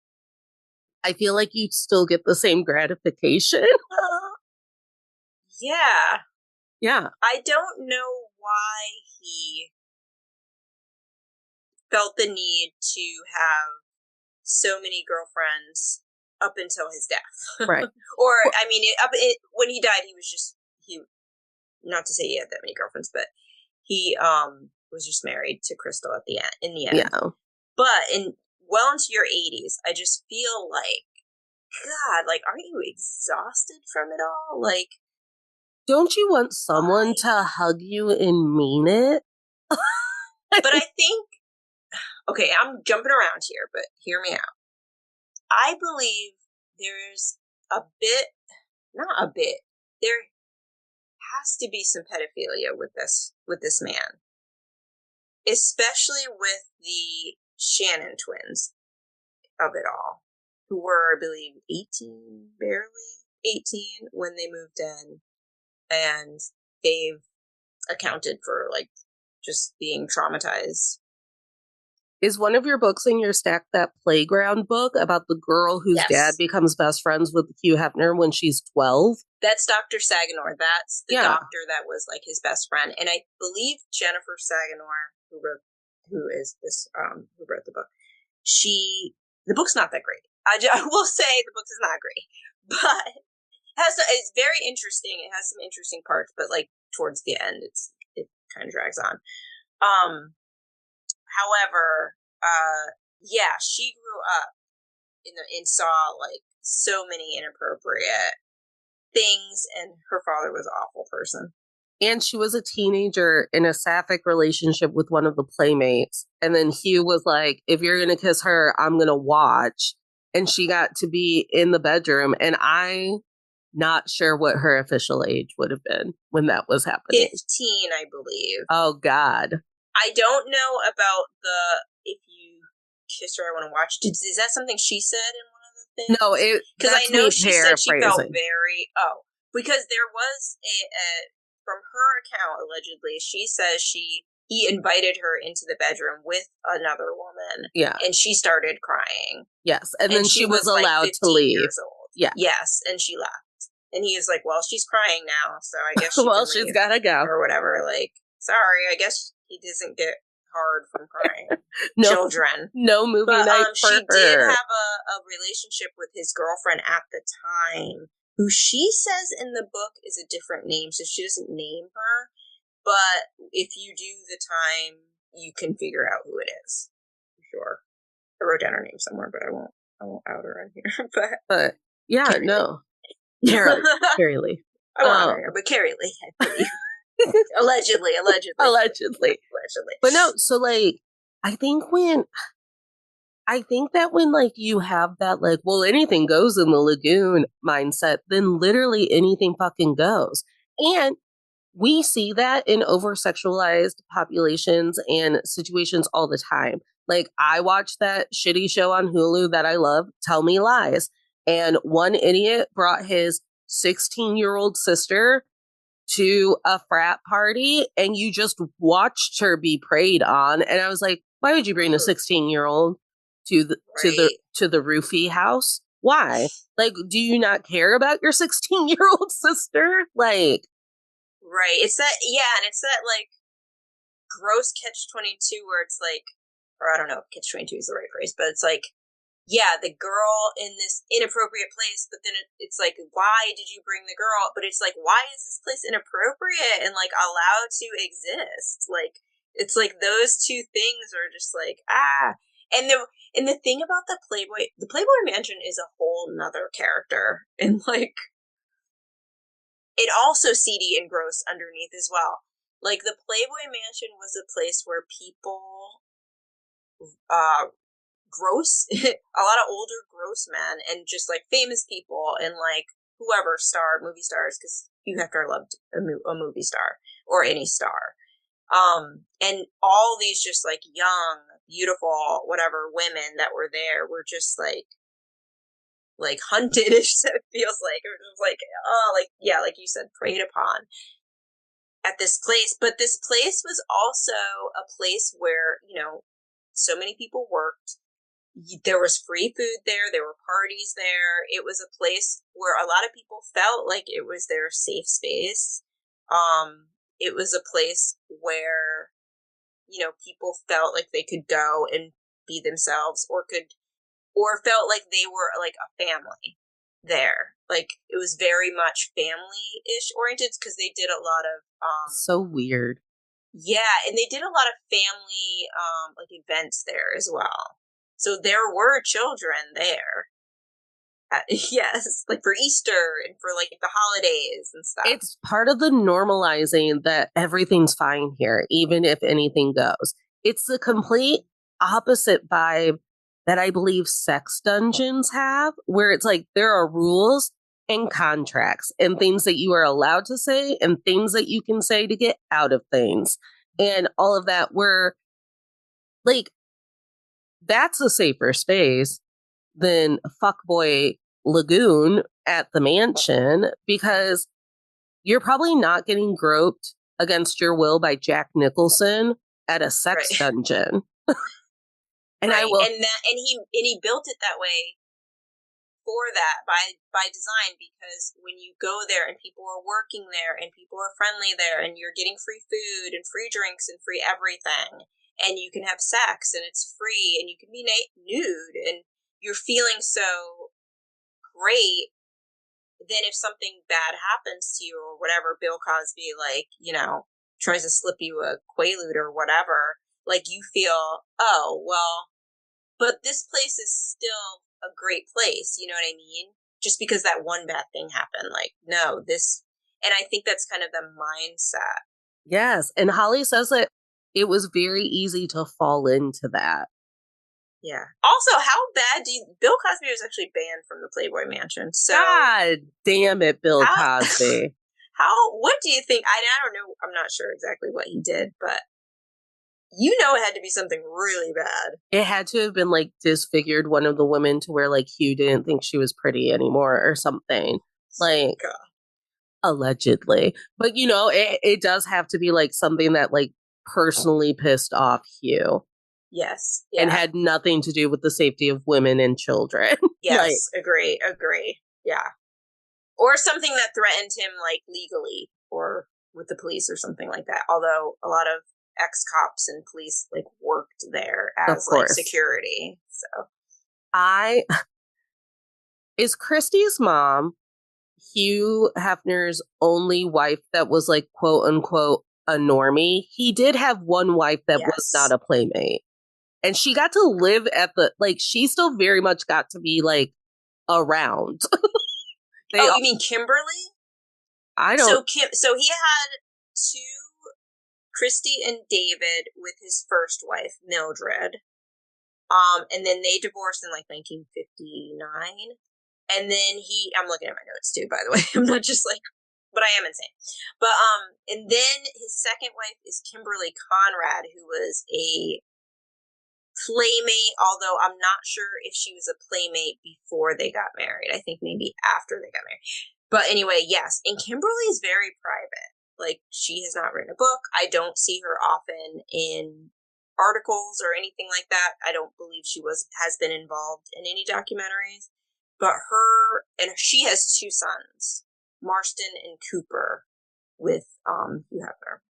I feel like you'd still get the same gratification. Yeah. Yeah. I don't know why he felt the need to have so many girlfriends up until his death. Right. Or, I mean, when he died, not to say he had that many girlfriends, but he was just married to Crystal in the end. Yeah. But well into your 80s, I just feel like, God, like, aren't you exhausted from it all? Like, don't you want someone to hug you and mean it? But I think, okay, I'm jumping around here, but hear me out. I believe there's not a bit, there has to be some pedophilia with this man, especially with the Shannon twins of it all, who were, I believe, 18, barely 18 when they moved in, and they've accounted for, like, just being traumatized. Is one of your books in your stack that Playground book about the girl whose dad becomes best friends with Hugh Hefner when she's 12? That's Dr. Saganor. That's the doctor that was, like, his best friend. And I believe Jennifer Saganor, who wrote the book, the book's not that great. I will say the book is not great, but it's very interesting. It has some interesting parts, but, like, towards the end, it kind of drags on. However, she grew up and saw, like, so many inappropriate things, and her father was an awful person. And she was a teenager in a sapphic relationship with one of the playmates. And then Hugh was like, if you're going to kiss her, I'm going to watch. And she got to be in the bedroom. And I'm not sure what her official age would have been when that was happening. 15, I believe. Oh, God. I don't know about if you kiss her, I want to watch. Is that something she said in one of the things? No, because I know she said she felt because there was from her account, allegedly, she says he invited her into the bedroom with another woman. Yeah. And she started crying. Yes. And then she was allowed to leave. Years old. Yeah. Yes. And she left. And he was like, well, she's crying now, so I guess she's got to go. Or whatever. Like, sorry, I guess he doesn't get hard from crying. Children. No movie night for her. She did have a relationship with his girlfriend at the time, who she says in the book is a different name, so she doesn't name her. But if you do the time, you can figure out who it is. For sure. I wrote down her name somewhere, but I won't out her on here. But yeah, no. Carrie Lee. I won't out her, but Carrie Lee, I believe. Allegedly. But no, so, like, I think that when, like, you have that, like, well, anything goes in the lagoon mindset, then literally anything fucking goes. And we see that in over-sexualized populations and situations all the time. Like, I watch that shitty show on Hulu that I love, Tell Me Lies. And one idiot brought his 16-year-old sister to a frat party, and you just watched her be preyed on. And I was like, why would you bring a 16-year-old to the roofie house? Why? Like, do you not care about your 16-year-old sister? Like, right. It's that, and it's that, like, gross catch-22 where it's like, or I don't know if catch-22 is the right phrase, but it's like, the girl in this inappropriate place, but then it's like, why did you bring the girl? But it's like, why is this place inappropriate and, like, allowed to exist? Like, it's like those two things are just like, And the thing about the Playboy Mansion is a whole nother character. And, like, it also seedy and gross underneath as well. Like, the Playboy Mansion was a place where people, gross, a lot of older gross men and just, like, famous people and, like, whoever movie stars, because Hugh Hefner loved a movie star or any star. And all these just, like, young, beautiful, whatever women that were there were just, like hunted-ish, it feels like. It was like, like you said, preyed upon at this place. But this place was also a place where, so many people worked. There was free food there. There were parties there. It was a place where a lot of people felt like it was their safe space. It was a place where, people felt like they could go and be themselves or could or felt like they were like a family there. Like it was very much family-ish oriented because they did a lot of So weird. yeah, and they did a lot of family like events there as well. So there were children there. Yes, like for Easter and for like the holidays and stuff. It's part of the normalizing that everything's fine here, even if anything goes. It's the complete opposite vibe that I believe sex dungeons have, where it's like there are rules and contracts and things that you are allowed to say and things that you can say to get out of things. And all of that, where like that's a safer space than Fuckboy Lagoon at the mansion, because you're probably not getting groped against your will by Jack Nicholson at a sex dungeon. And right. I will, and he built it that way for that by design, because when you go there and people are working there and people are friendly there and you're getting free food and free drinks and free everything, and you can have sex and it's free and you can be nude and you're feeling so great, then if something bad happens to you or whatever, Bill Cosby, like, you know, tries to slip you a Quaalude or whatever, like you feel, oh, well, but this place is still a great place. You know what I mean? Just because that one bad thing happened. Like, no, this, and I think that's kind of the mindset. yes. And Holly says that it was very easy to fall into that. Yeah. Also, how bad Bill Cosby was actually banned from the Playboy Mansion. So God damn it, Bill Cosby. What do you think? I don't know. I'm not sure exactly what he did, but you know it had to be something really bad. It had to have been like disfigured one of the women to where like Hugh didn't think she was pretty anymore or something. Like, God. Allegedly. But you know, it does have to be like something that like personally pissed off Hugh. Yes. Yeah. And had nothing to do with the safety of women and children. Yes, like, agree. Yeah. Or something that threatened him, like, legally or with the police or something like that. Although a lot of ex-cops and police, like, worked there as, like, security. So. Is Christy's mom Hugh Hefner's only wife that was, like, quote-unquote a normie? He did have one wife that was not a playmate. And she got to live at the, like, she still very much got to be, like, around. You mean Kimberly? I don't. So he had two, Christy and David, with his first wife, Mildred. And then they divorced in, like, 1959. And then I'm looking at my notes, too, by the way. I'm not just, like, but I am insane. But, and then his second wife is Kimberly Conrad, who was a playmate, although I'm not sure if she was a playmate before they got married. I think maybe after they got married. But anyway, yes. And Kimberly is very private. Like, she has not written a book. I don't see her often in articles or anything like that. I don't believe she has been involved in any documentaries. But she has two sons, Marston and Cooper, with Hugh Hefner.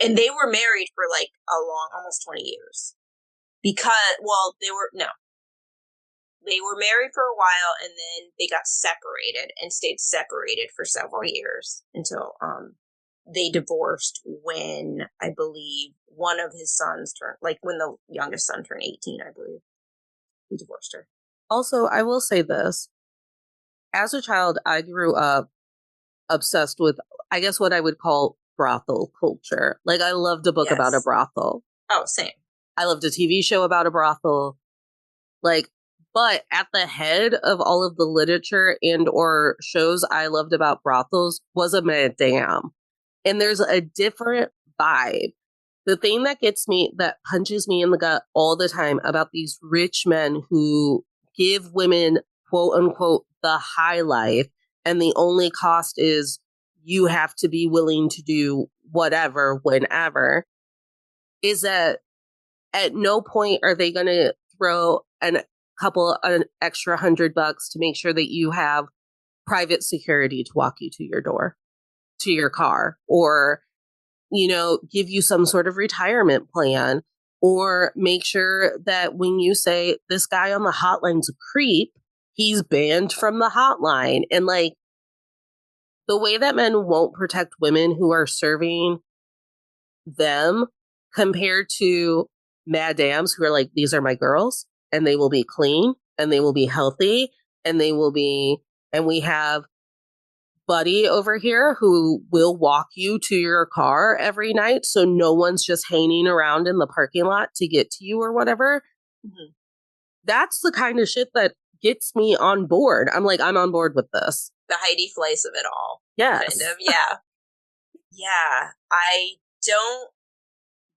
And they were married for like almost 20 years. Because, well, they were married for a while and then they got separated and stayed separated for several years until they divorced when, I believe, one of his sons when the youngest son turned 18, I believe. He divorced her. Also, I will say this. As a child, I grew up obsessed with, I guess, what I would call brothel culture. Like, I loved a book about a brothel. Oh, same. I loved a TV show about a brothel. Like, but at the head of all of the literature and or shows I loved about brothels was a madame. And there's a different vibe. The thing that punches me in the gut all the time about these rich men who give women, quote unquote, the high life, and the only cost is you have to be willing to do whatever, whenever, is that at no point are they going to throw an extra $100 to make sure that you have private security to walk you to your door, to your car, or, you know, give you some sort of retirement plan. Or make sure that when you say this guy on the hotline's a creep, he's banned from the hotline. And like the way that men won't protect women who are serving them compared to madams who are like, these are my girls and they will be clean and they will be healthy and they will be, and we have Buddy over here who will walk you to your car every night. So no one's just hanging around in the parking lot to get to you or whatever. Mm-hmm. That's the kind of shit that gets me on board. I'm like, I'm on board with this. The Heidi Fleiss of it all. Yes. Kind of, yeah. Yeah. I don't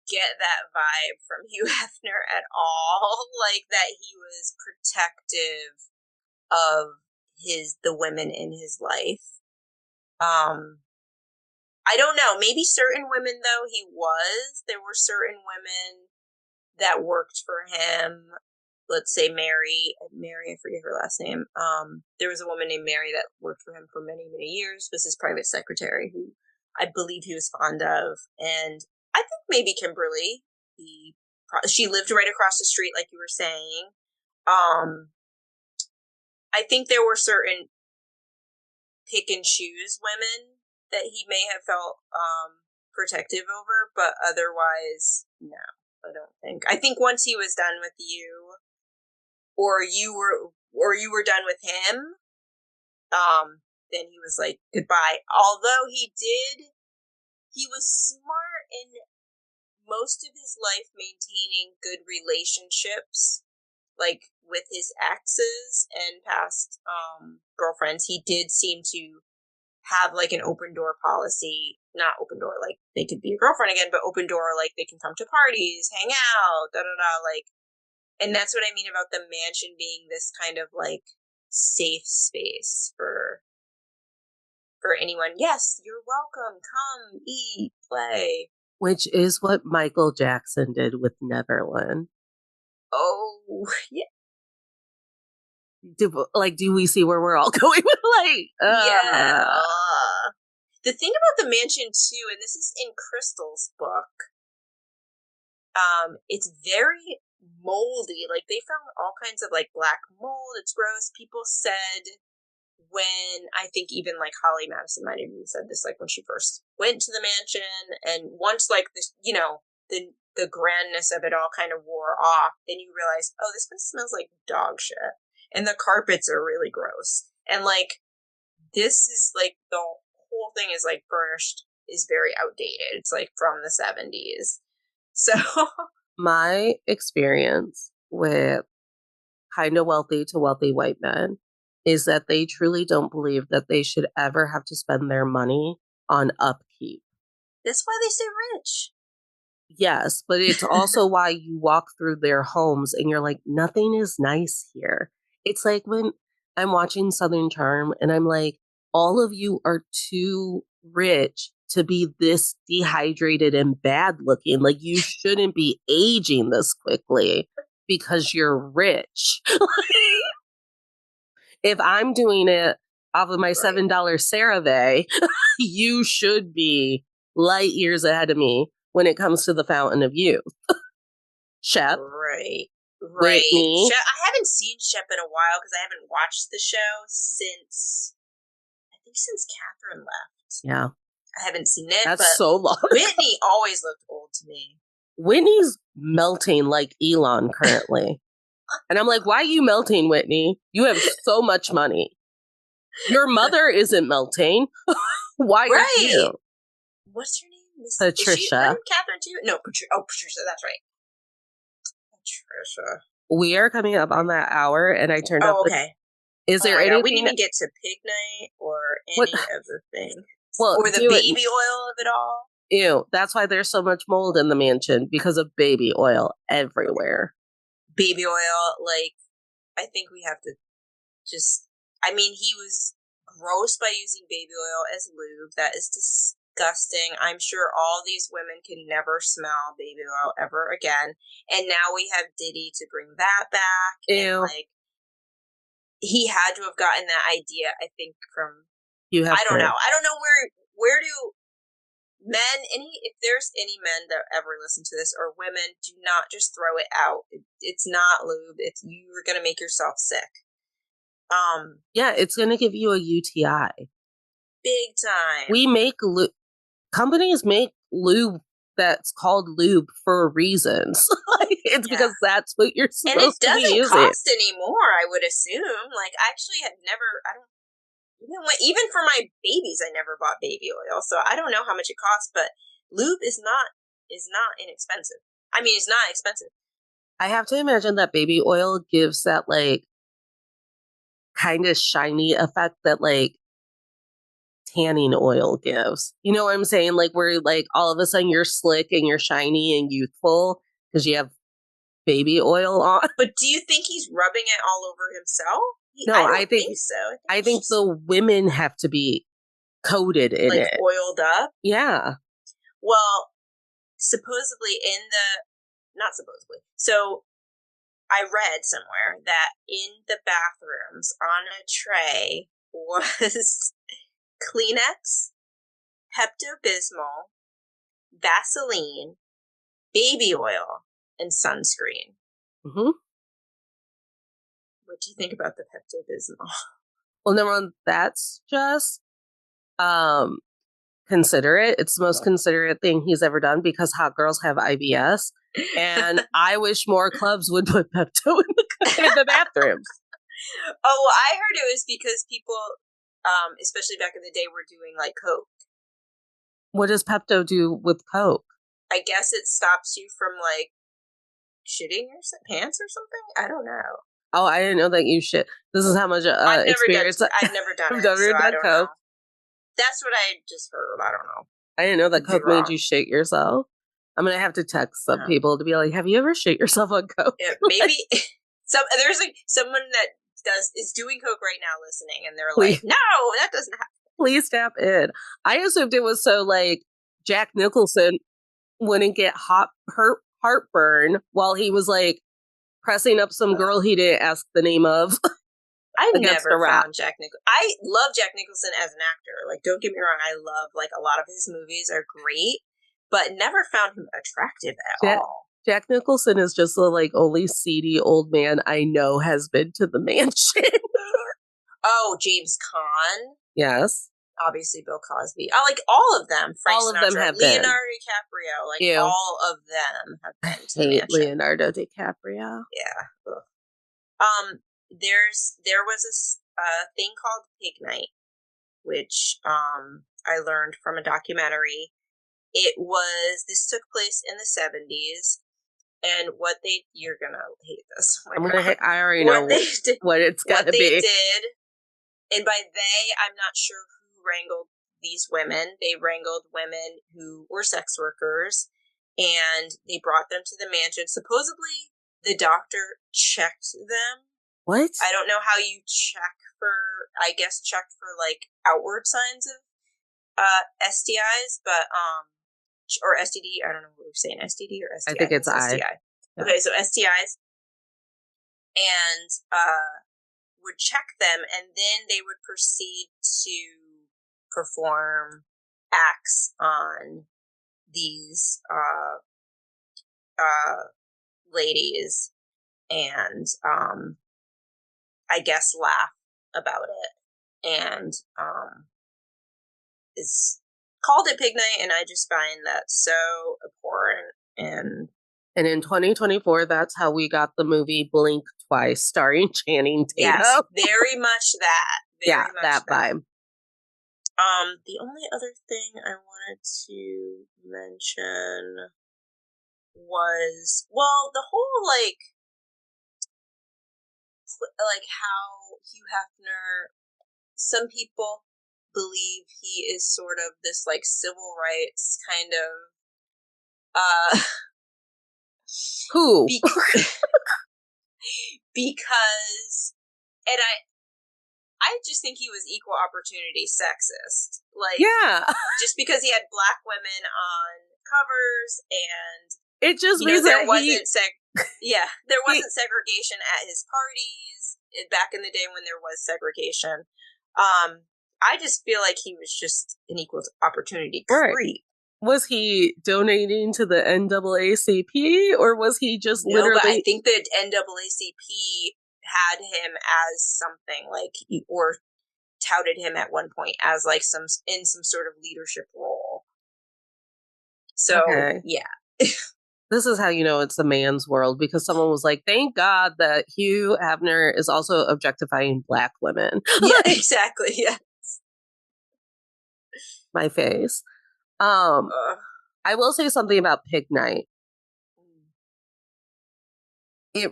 get that vibe from Hugh Hefner at all. Like that he was protective of the women in his life. I don't know. Maybe certain women, though, he was. There were certain women that worked for him. Let's say Mary, I forget her last name. There was a woman named Mary that worked for him for many, many years, was his private secretary, who I believe he was fond of. And I think maybe Kimberly, she lived right across the street, like you were saying. I think there were certain pick and choose women that he may have felt protective over, but otherwise, no, I don't think. I think once he was done with you, or you were done with him, then he was like, goodbye. Although he was smart in most of his life maintaining good relationships, like with his exes and past girlfriends. He did seem to have like an open door policy, not open door, like they could be a girlfriend again, but open door, like they can come to parties, hang out, like, and that's what I mean about the mansion being this kind of like safe space for anyone. Yes, you're welcome. Come, eat, play. Which is what Michael Jackson did with Neverland. Oh, yeah. Do we see where we're all going with like? Yeah. The thing about the mansion too, and this is in Crystal's book, it's very moldy. Like they found all kinds of like black mold. It's gross. People said when, I think even like Holly Madison might have even said this, like when she first went to the mansion, and once like this, the grandness of it all kind of wore off, then you realize, oh, this place smells like dog shit. And the carpets are really gross. And like, this is like, the whole thing is like furnished, is very outdated. It's like from the 70s. So my experience with kind of wealthy to wealthy white men is that they truly don't believe that they should ever have to spend their money on upkeep. That's why they stay rich. Yes, but it's also why you walk through their homes and you're like, nothing is nice here. It's like when I'm watching Southern Charm and I'm like, all of you are too rich to be this dehydrated and bad looking. Like you shouldn't be aging this quickly because you're rich. If I'm doing it off of my $7 CeraVe, you should be light years ahead of me when it comes to the Fountain of Youth. Shep. Right. Whitney. Shep, I haven't seen Shep in a while because I haven't watched the show since Catherine left. Yeah. I haven't seen it. That's but so long. Whitney always looked old to me. Whitney's melting like Elon currently. And I'm like, why are you melting, Whitney? You have so much money. Your mother isn't melting. Why are you? What's her name? Patricia. Is she Catherine too? No, Patricia. Oh, Patricia, that's right. Patricia. We are coming up on that hour, and I turned up. Okay. Is there anything? We didn't even get to pig night or any of the things. Well, or the baby oil of it all. Ew, that's why there's so much mold in the mansion, because of baby oil everywhere. Baby oil, like, I think we have to just, I mean, he was gross by using baby oil as lube. That is disgusting. I'm sure all these women can never smell baby oil ever again. And now we have Diddy to bring that back. Ew. And, like, he had to have gotten that idea, I think, from, I don't know. I don't know where do if there's any men that ever listen to this or women, do not just throw it out. It's not lube. You're gonna make yourself sick. Yeah, it's gonna give you a UTI. Big time. We make companies make lube that's called lube for reasons. It's because that's what you're supposed to be using. And it doesn't cost anymore, I would assume. Like, I actually had never, even for my babies, I never bought baby oil, so I don't know how much it costs, but lube is not inexpensive. I mean, it's not expensive. I have to imagine that baby oil gives that, like, kind of shiny effect that, like, tanning oil gives. You know what I'm saying? Like, where, like, all of a sudden you're slick and you're shiny and youthful because you have baby oil on. But do you think he's rubbing it all over himself? No, I think so. I think the women have to be coated in like it. Oiled up? Yeah. Well, supposedly not supposedly. So I read somewhere that in the bathrooms on a tray was Kleenex, Pepto-Bismol, Vaseline, baby oil, and sunscreen. Mm-hmm. What do you think about the Pepto-Bismol? Well, number one, that's just considerate. It's the most considerate thing he's ever done because hot girls have IBS. And I wish more clubs would put Pepto in the bathrooms. Oh, well, I heard it was because people, especially back in the day, were doing like Coke. What does Pepto do with Coke? I guess it stops you from like shitting your pants or something. I don't know. Oh, I didn't know that you shit. This is how much experience I've never done it. So I don't know. That's what I just heard. I don't know. I didn't know that Coke made you shit yourself. I'm gonna have to text some people to be like, "Have you ever shit yourself on Coke?" Yeah, maybe there's like someone that is doing Coke right now listening, and they're like, "No, that doesn't happen." Please tap in. I assumed it was so like Jack Nicholson wouldn't get heartburn while he was like pressing up some girl he didn't ask the name of. I never found Jack Nicholson. I love Jack Nicholson as an actor. Like, don't get me wrong, I love like a lot of his movies are great, but never found him attractive at all. Jack Nicholson is just the like only seedy old man I know has been to the mansion. Oh, James Caan. Yes. Obviously, Bill Cosby. I like all of them. All of them have Leonardo DiCaprio. Like Ew. All of them have been to the mansion. Leonardo DiCaprio. Yeah. Ugh. There was a thing called Pig Night, which I learned from a documentary. This took place in the 70s, and you're gonna hate this. I already know what it's gotta be. What they did, and by they, I'm not sure who wrangled these women. They wrangled women who were sex workers, and they brought them to the mansion. Supposedly, the doctor checked them. What? I don't know how you checked for like outward signs of STIs, but or STD. I don't know what we're saying, STD or STI. I think it's STI. Yeah. Okay, so STIs, and would check them, and then they would proceed to perform acts on these ladies, and I guess laugh about it, and is called it Pig Night, and I just find that so abhorrent. And in 2024, that's how we got the movie Blink Twice, starring Channing Tatum. Yes, very much that. That vibe. The only other thing I wanted to mention was, well, the whole like how Hugh Hefner, some people believe he is sort of this like civil rights kind of who because and I just think he was equal opportunity sexist. Like, yeah, just because he had black women on covers, and it just means there wasn't there wasn't segregation at his parties back in the day when there was segregation. I just feel like he was just an equal opportunity creep. Was he donating to the NAACP or was he just No, literally? but I think that NAACP had him as something like, or touted him at one point as like some sort of leadership role. So Okay. yeah. This is how you know it's a man's world, because someone was like, thank God that Hugh Hefner is also objectifying Black women. Yeah, exactly. Yeah. My face. I will say something about Pig Night. It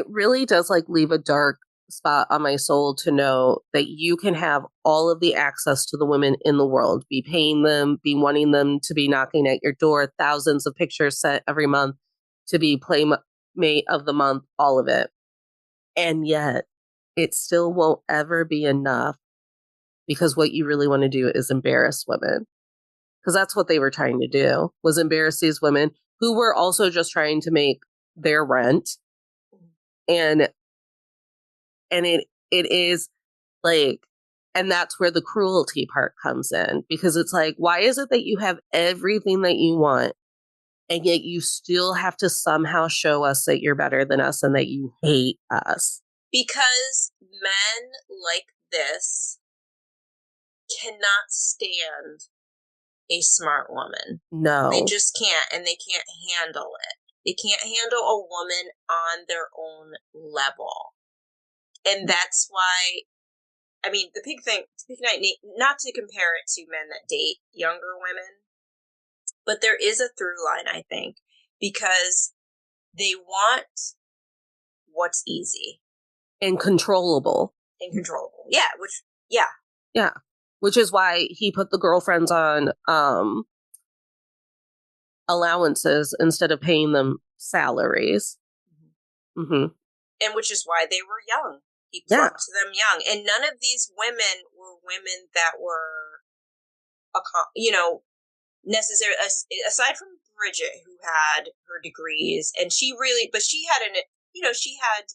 really does like leave a dark spot on my soul to know that you can have all of the access to the women in the world, be paying them, be wanting them to be knocking at your door, thousands of pictures sent every month to be playmate of the month, all of it. And yet it still won't ever be enough, because what you really want to do is embarrass women. Because that's what they were trying to do, was embarrass these women who were also just trying to make their rent. And it is like, and that's where the cruelty part comes in, because it's like, why is it that you have everything that you want and yet you still have to somehow show us that you're better than us and that you hate us? Because men like this cannot stand a smart woman. No. They just can't, and they can't handle it. They can't handle a woman on their own level. And that's why, I mean, the Pig Night, not to compare it to men that date younger women, but there is a through line, I think, because they want what's easy. And controllable. Yeah, yeah. Yeah. Which is why he put the girlfriends on allowances instead of paying them salaries. Mm-hmm. And which is why they were young. He plucked them young. And none of these women were women that were, necessary, aside from Bridget, who had her degrees, and she had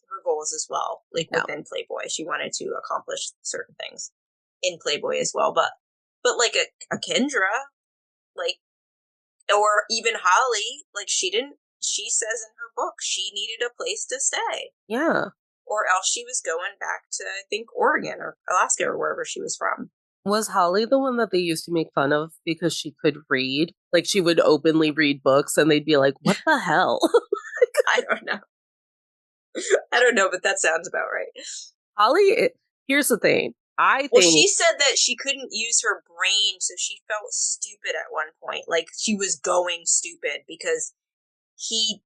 her goals as well, like within Playboy. She wanted to accomplish certain things in Playboy as well. But like a Kendra, like, or even Holly, like she says in her book, she needed a place to stay. Yeah. Or else she was going back to, I think, Oregon or Alaska or wherever she was from. Was Holly the one that they used to make fun of because she could read? Like, she would openly read books and they'd be like, what the hell? I don't know. I don't know, but that sounds about right. Holly, here's the thing. She said that she couldn't use her brain, so she felt stupid at one point. Like, she was going stupid because we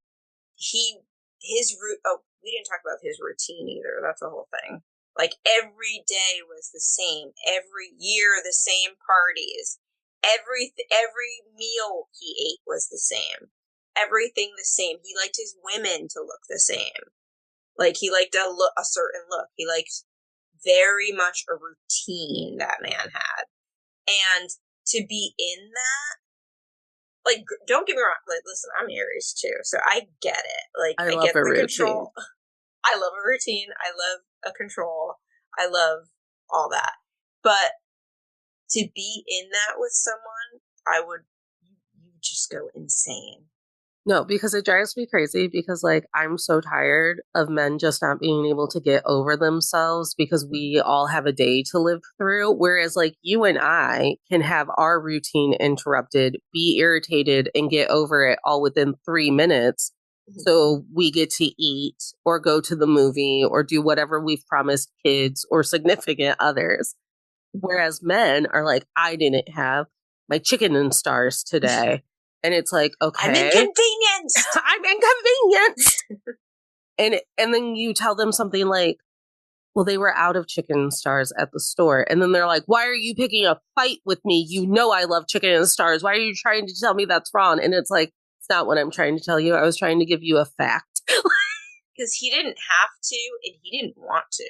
didn't talk about his routine either. That's the whole thing. Like, every day was the same. Every year, the same parties. Every meal he ate was the same. Everything the same. He liked his women to look the same. Like, he liked a certain look. He liked very much a routine that man had. And to be in that, like, don't get me wrong. Like, listen, I'm Aries too, so I get it. Like, I get the control. I love a routine. I love a control. I love all that. But to be in that with someone, you just go insane. No, because it drives me crazy, because like, I'm so tired of men just not being able to get over themselves because we all have a day to live through. Whereas like, you and I can have our routine interrupted, be irritated, and get over it all within 3 minutes. So we get to eat or go to the movie or do whatever we've promised kids or significant others. Whereas men are like, I didn't have my chicken and stars today. And it's like, okay, I'm inconvenienced. I'm inconvenienced. and then you tell them something like, well, they were out of chicken stars at the store. And then they're like, why are you picking a fight with me? You know I love chicken and stars. Why are you trying to tell me that's wrong? And it's like, it's not what I'm trying to tell you. I was trying to give you a fact. Because he didn't have to, and he didn't want to.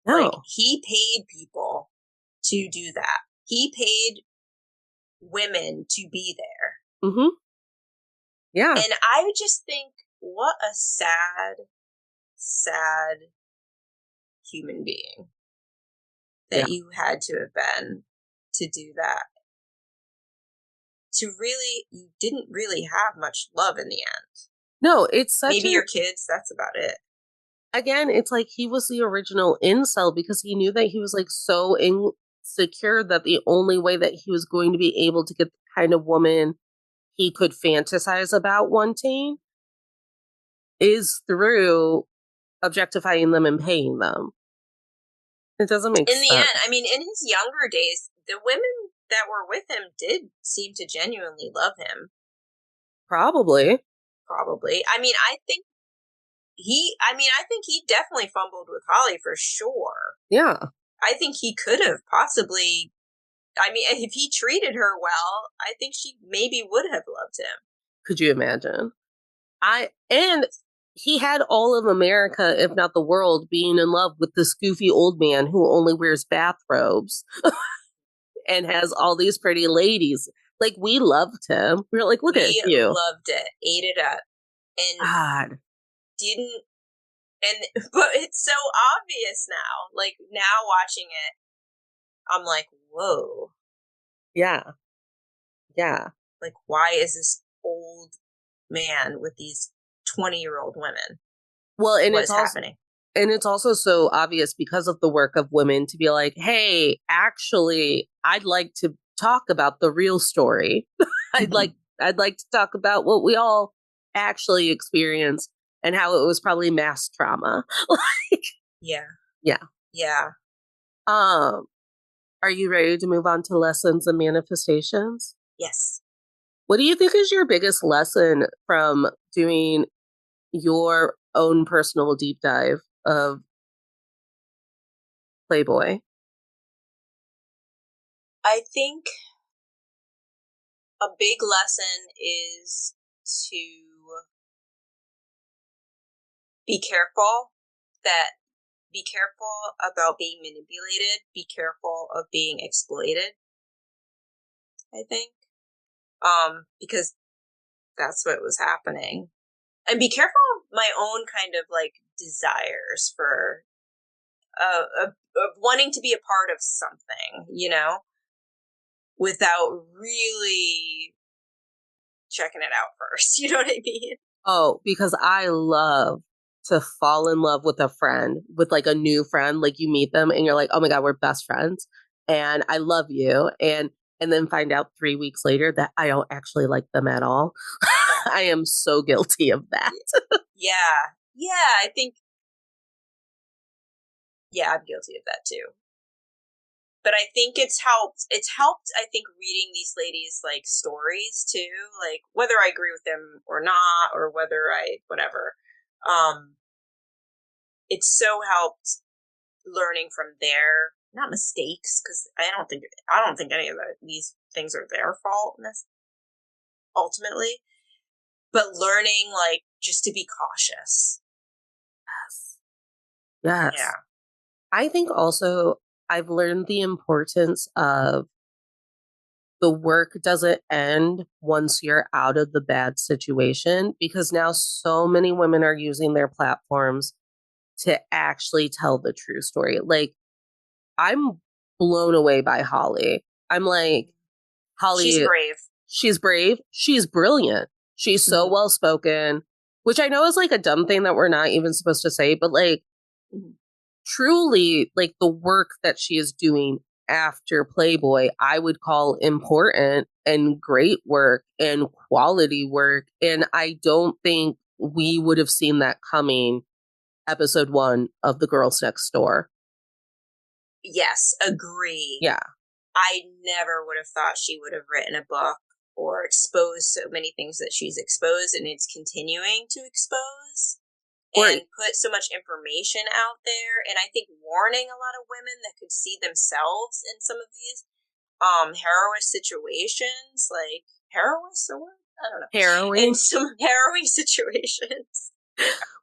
No. Like, he paid people to do that. He paid women to be there. Mm-hmm. Yeah. And I would just think, what a sad, sad human being that you had to have been to do that you didn't really have much love in the end. No, it's such Maybe your kids, that's about it. Again, it's like he was the original incel because he knew that he was like so insecure that the only way that he was going to be able to get the kind of woman he could fantasize about wanting is through objectifying them and paying them. It doesn't make In sense. the end, I mean, in his younger days, the women that were with him did seem to genuinely love him. Probably. I mean, I think he definitely fumbled with Holly for sure. Yeah. I think he could have possibly, I mean, if he treated her well, I think she maybe would have loved him. Could you imagine? And he had all of America, if not the world, being in love with this goofy old man who only wears bathrobes and has all these pretty ladies. Like, we loved him. We were like, look at you. We loved it, ate it up, and God. but it's so obvious now. Like, now watching it, I'm like, whoa. Yeah. Yeah. Like, why is this old man with these 20-year-old women? Well, and what's happening? And it's also so obvious because of the work of women to be like, hey, actually, I'd like to talk about the real story. I'd like to talk about what we all actually experienced and how it was probably mass trauma. Like, yeah. Are you ready to move on to lessons and manifestations? Yes. What do you think is your biggest lesson from doing your own personal deep dive of Playboy? I think a big lesson is to be careful about being manipulated, be careful of being exploited, I think. Because that's what was happening. And be careful of my own kind of like desires for of wanting to be a part of something, you know, without really checking it out first. You know what I mean? Oh, because I love to fall in love with a friend, with like a new friend. Like, you meet them and you're like, oh my God, we're best friends. And I love you. And then find out 3 weeks later that I don't actually like them at all. I am so guilty of that. Yeah, I think. Yeah, I'm guilty of that too. But I think it's helped. It's helped, I think, reading these ladies' like stories too, like whether I agree with them or not, or whether I whatever. It's so helped learning from their not mistakes, because I don't think any of these things are their fault ultimately, but learning like just to be cautious. Yes. Yeah. I think also I've learned the importance of the work doesn't end once you're out of the bad situation, because now so many women are using their platforms to actually tell the true story. Like, I'm blown away by Holly. I'm like, Holly, she's brave. She's brave. She's brilliant. She's so well spoken, which I know is like a dumb thing that we're not even supposed to say, but like, truly, like, the work that she is doing after Playboy, I would call important and great work and quality work. And I don't think we would have seen that coming episode 1 of The Girls Next Door. Yes, agree. Yeah. I never would have thought she would have written a book or exposed so many things that she's exposed, and it's continuing to expose and put so much information out there. And I think warning a lot of women that could see themselves in some of these harrowing situations, like harrowing, the word? I don't know. Harrowing. In some harrowing situations.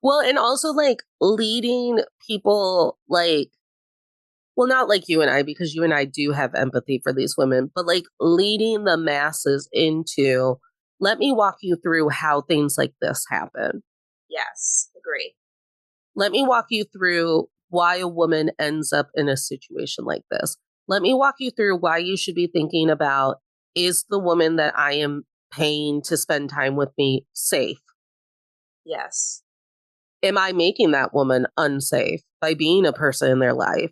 Well, and also like leading people like, well, not like you and I, because you and I do have empathy for these women, but like leading the masses into, let me walk you through how things like this happen. Yes, agree. Let me walk you through why a woman ends up in a situation like this. Let me walk you through why you should be thinking about is the woman that I am paying to spend time with me safe? Yes. Am I making that woman unsafe by being a person in their life?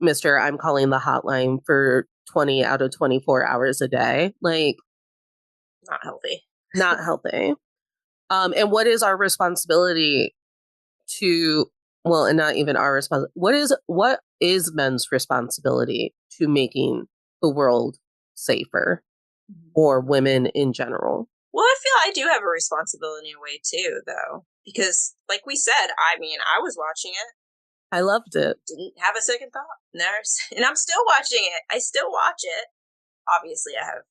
Mister, I'm calling the hotline for 20 out of 24 hours a day. Like, Not healthy. not healthy. And what is our responsibility to, well, and not even our responsibility. What is men's responsibility to making the world safer, or women in general? Well, I feel I do have a responsibility in a way too, though, because like we said, I mean, I was watching it. I loved it. Didn't have a second thought. And I'm still watching it. I still watch it. Obviously, I have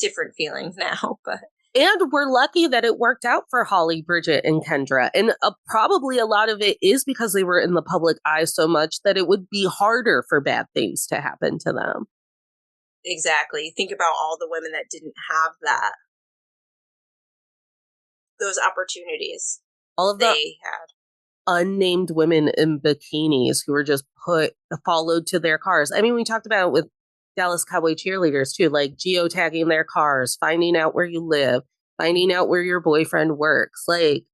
different feelings now, but. And we're lucky that it worked out for Holly, Bridget, and Kendra. And probably a lot of it is because they were in the public eye so much that it would be harder for bad things to happen to them. Exactly. Think about all the women that didn't have those opportunities. All of they had unnamed women in bikinis who were just followed to their cars. I mean, we talked about it with Dallas Cowboy Cheerleaders too, like geotagging their cars, finding out where you live, finding out where your boyfriend works. Like,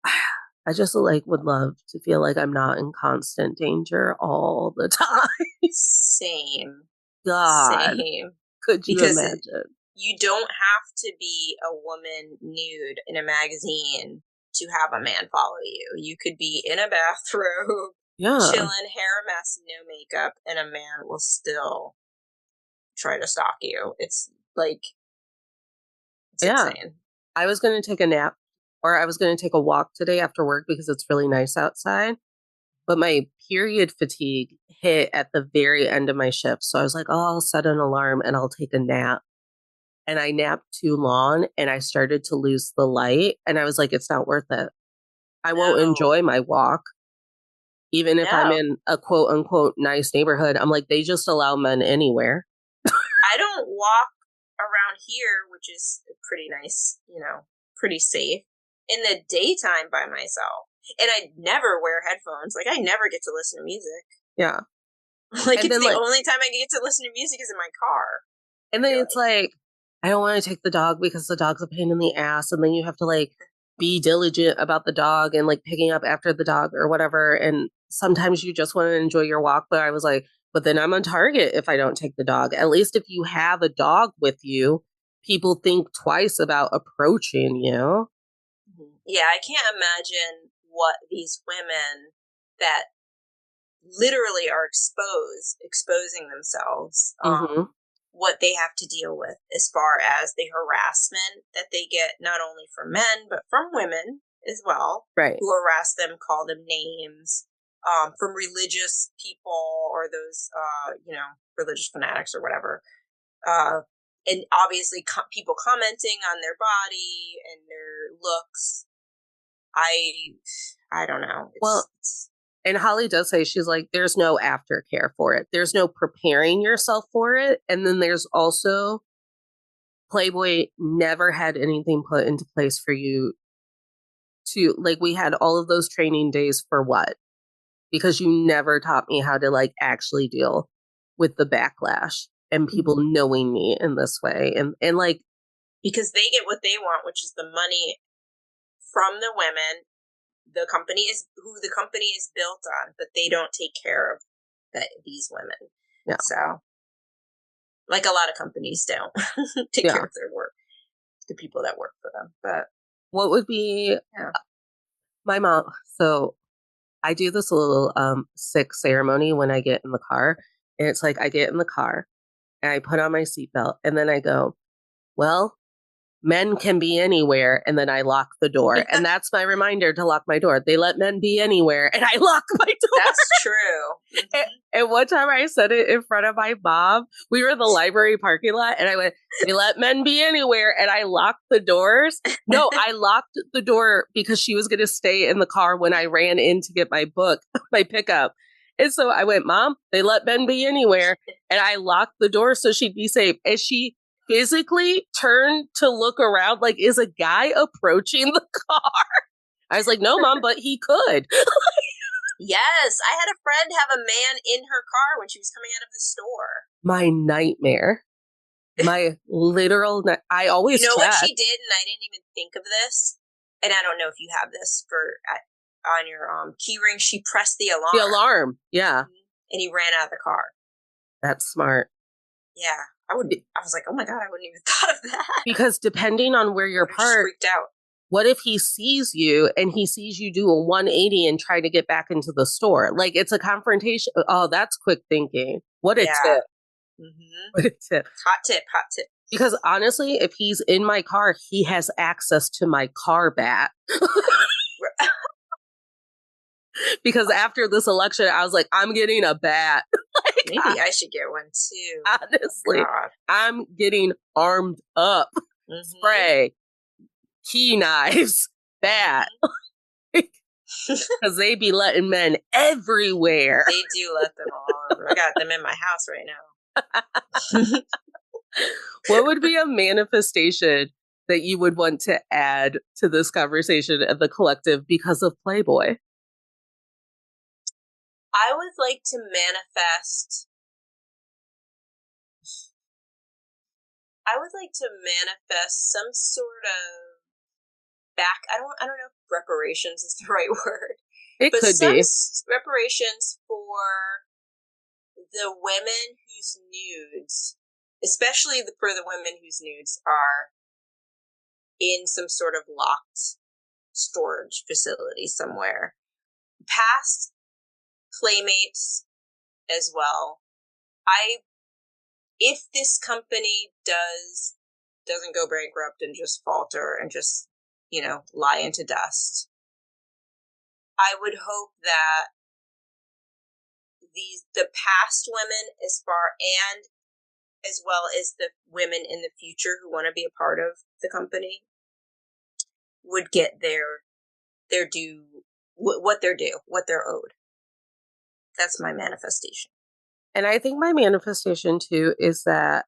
I just would love to feel like I'm not in constant danger all the time. Same. God, Same. could you imagine? You don't have to be a woman nude in a magazine to have a man follow you. You could be in a bathrobe, chilling, hair a mess, no makeup, and a man will still try to stalk you. It's insane. I was going to take a nap, or I was going to take a walk today after work because it's really nice outside. But my period fatigue hit at the very end of my shift. So I was like, oh, I'll set an alarm and I'll take a nap. And I napped too long and I started to lose the light. And I was like, it's not worth it. I won't enjoy my walk. Even if I'm in a quote unquote nice neighborhood, I'm like, they just allow men anywhere. I don't walk around here, which is pretty nice, pretty safe, in the daytime by myself. And I never wear headphones. Like, I never get to listen to music. Yeah. Like, it's the only time I get to listen to music is in my car. And then it's like, I don't want to take the dog because the dog's a pain in the ass. And then you have to be diligent about the dog and picking up after the dog or whatever. And sometimes you just want to enjoy your walk. But I was like, but then I'm on target if I don't take the dog. At least if you have a dog with you, people think twice about approaching you. Yeah, I can't imagine what these women that literally are exposing themselves, what they have to deal with as far as the harassment that they get, not only from men, but from women as well, right? Who harass them, call them names, from religious people or those, religious fanatics or whatever. And obviously people commenting on their body and their looks. I don't know. And Holly does say, she's like, there's no aftercare for it. There's no preparing yourself for it. And then there's also Playboy never had anything put into place for you to, we had all of those training days for what? Because you never taught me how to actually deal with the backlash and people knowing me in this way. And because they get what they want, which is the money from the women. The company is who the company is built on, but they don't take care of these women. Yeah. So, like a lot of companies don't take care of their work, the people that work for them. But what would be my mom? So I do this little sick ceremony when I get in the car, and it's I get in the car and I put on my seatbelt, and then I go, well, men can be anywhere, and then I lock the door. And that's my reminder to lock my door. They let men be anywhere, and I lock my door. That's true. And one time I said it in front of my mom. We were in the library parking lot, and I went, they let men be anywhere, and I locked the doors. No, I locked the door because she was going to stay in the car when I ran in to get my book, my pickup. And so I went, Mom, they let men be anywhere. And I locked the door so she'd be safe. And she physically turned to look around is a guy approaching the car? I was like, no, Mom, but he could. Yes, I had a friend have a man in her car when she was coming out of the store. My nightmare. My literal I always You know what check. she did, and I didn't even think of this, and I don't know if you have this on your key ring. She pressed the alarm. The alarm, yeah. And he ran out of the car. That's smart. Yeah. I was like, oh my God, I wouldn't even thought of that. Because depending on where you're parked, freaked out. What if he sees you and he sees you do a 180 and try to get back into the store? Like, it's a confrontation. Oh, that's quick thinking. What a tip. Mm-hmm. What a tip. Hot tip. Because honestly, if he's in my car, he has access to my car bat. Because after this election, I was like, I'm getting a bat. Maybe I should get one too. Honestly, I'm getting armed up. Spray, key knives, bat. Because they be letting men everywhere. They do let them all over. I got them in my house right now. What would be a manifestation that you would want to add to this conversation at the collective because of Playboy? I would like to manifest. Some sort of I don't know if reparations is the right word. It could be reparations for the women whose nudes, especially for the women whose nudes are in some sort of locked storage facility somewhere. Past Playmates as well. If this company doesn't go bankrupt and just falter and just, lie into dust, I would hope that the past women as well as the women in the future who want to be a part of the company would get their due, what they're due, what they're owed. That's my manifestation. And I think my manifestation too is that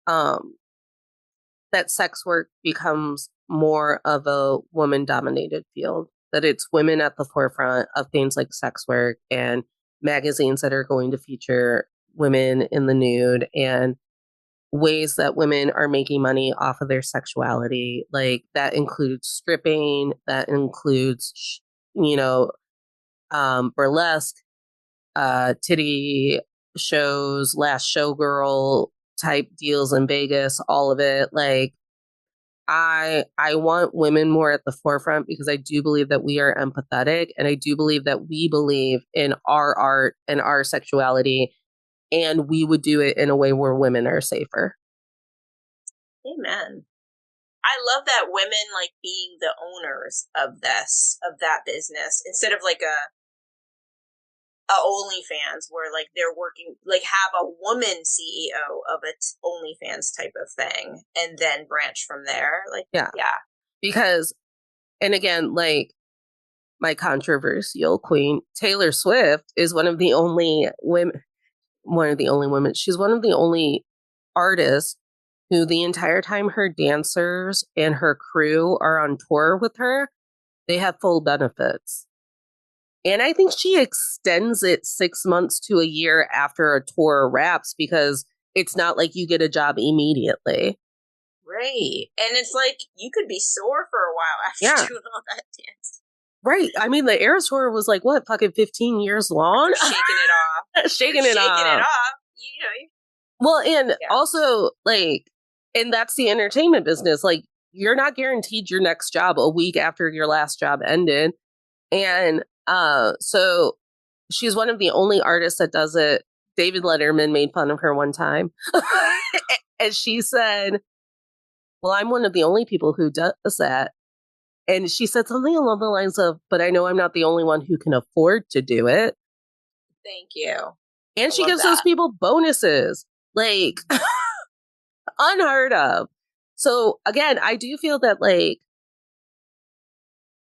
that sex work becomes more of a woman-dominated field. That it's women at the forefront of things like sex work and magazines that are going to feature women in the nude and ways that women are making money off of their sexuality. Like that includes stripping, that includes, burlesque, titty shows, Last Showgirl type deals in Vegas, all of it. Like I want women more at the forefront because I do believe that we are empathetic and I do believe that we believe in our art and our sexuality and we would do it in a way where women are safer. Amen. I love that women like being the owners of that business instead of like a OnlyFans where like they're working, like have a woman CEO of a OnlyFans type of thing and then branch from there. Like, yeah. Because, and again, like my controversial queen, Taylor Swift is one of the only women. She's one of the only artists who the entire time her dancers and her crew are on tour with her, they have full benefits. And I think she extends it 6 months to a year after a tour wraps because it's not like you get a job immediately. Right. And it's like you could be sore for a while after doing all that dance. Right. I mean, the Eras tour was like, what, fucking 15 years long? Shaking it off. Shaking it off. Well, and also, like, and that's the entertainment business. Like, you're not guaranteed your next job a week after your last job ended. And so she's one of the only artists that does it. David Letterman made fun of her one time. And she said, well, I'm one of the only people who does that. And she said something along the lines of, but I know I'm not the only one who can afford to do it. Thank you. And she gives those people bonuses. Like, unheard of. So again, I do feel that like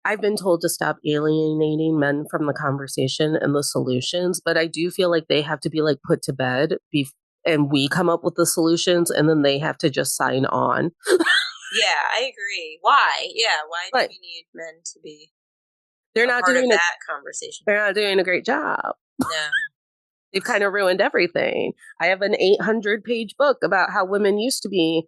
I've been told to stop alienating men from the conversation and the solutions, but I do feel like they have to be like put to bed and we come up with the solutions and then they have to just sign on. Yeah, I agree. Why? Yeah, why do we need men to be they're not doing that conversation? They're not doing a great job. No. They've kind of ruined everything. I have an 800-page book about how women used to be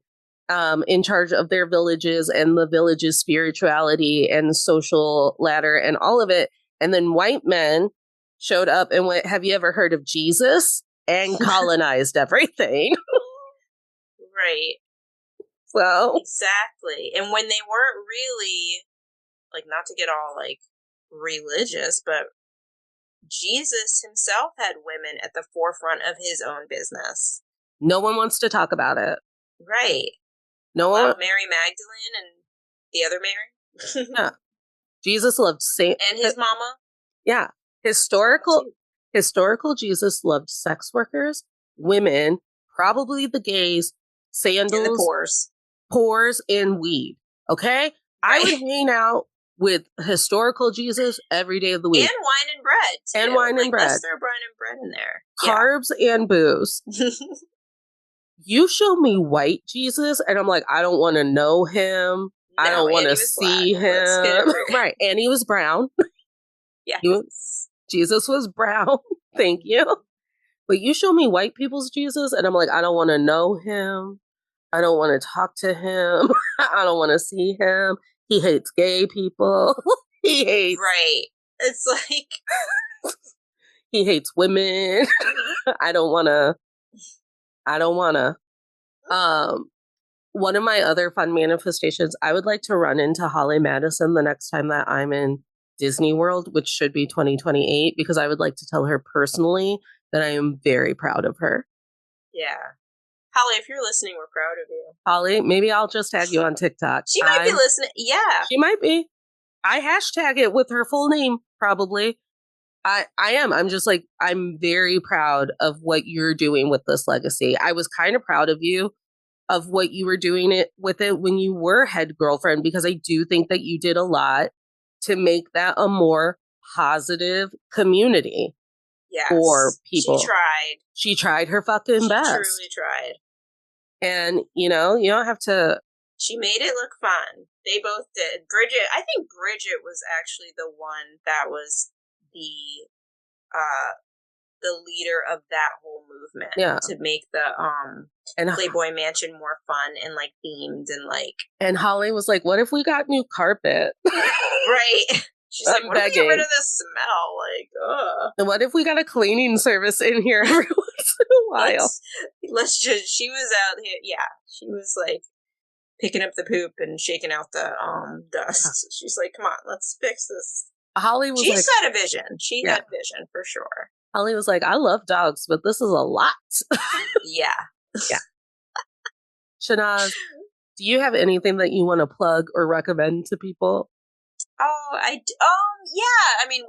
in charge of their villages and the village's spirituality and social ladder and all of it. And then white men showed up and went, have you ever heard of Jesus? And colonized everything. Right. So. Exactly. And when they weren't really, like, not to get all, like, religious, but Jesus himself had women at the forefront of his own business. No one wants to talk about it. Right. No one. Mary Magdalene and the other Mary. Yeah. Jesus loved and his mama. Yeah. Historical Jesus loved sex workers, women, probably the gays, sandals, and the pores, and weed. Okay? Right. I would hang out with historical Jesus every day of the week. And wine and bread. Too. And wine and bread. Let's throw wine and bread in there. Carbs and booze. You show me white Jesus, and I'm like, I don't want to know him. No, I don't want to see him. Right. And he was brown. Yeah. Jesus was brown. Thank you. But you show me white people's Jesus, and I'm like, I don't want to know him. I don't want to talk to him. I don't want to see him. He hates gay people. He hates. Right. It's like. He hates women. I don't want to. One of my other fun manifestations, I would like to run into Holly Madison the next time that I'm in Disney World, which should be 2028, because I would like to tell her personally that I am very proud of her. Yeah. Holly, if you're listening, we're proud of you. Holly, maybe I'll just tag you on TikTok. She might be listening. Yeah. She might be. I hashtag it with her full name, probably. I am. I'm just like, I'm very proud of what you're doing with this legacy. I was kind of proud of you, of what you were doing with it when you were head girlfriend, because I do think that you did a lot to make that a more positive community for people. She tried her fucking best. She truly tried. And, you don't have to. She made it look fun. They both did. I think Bridget was actually the one that was the leader of that whole movement to make the Playboy Mansion more fun and like themed and like. And Holly was like, "What if we got new carpet?" Right. She's like, "What if we get rid of this smell? Like, ugh." And what if we got a cleaning service in here every once in a while? Let's just. She was out here. Yeah, she was like picking up the poop and shaking out the dust. She's like, "Come on, let's fix this." Holly was she had a vision. She had vision for sure. Holly was like, I love dogs, but this is a lot. Yeah. Shanaz, do you have anything that you want to plug or recommend to people? Oh, yeah. I mean,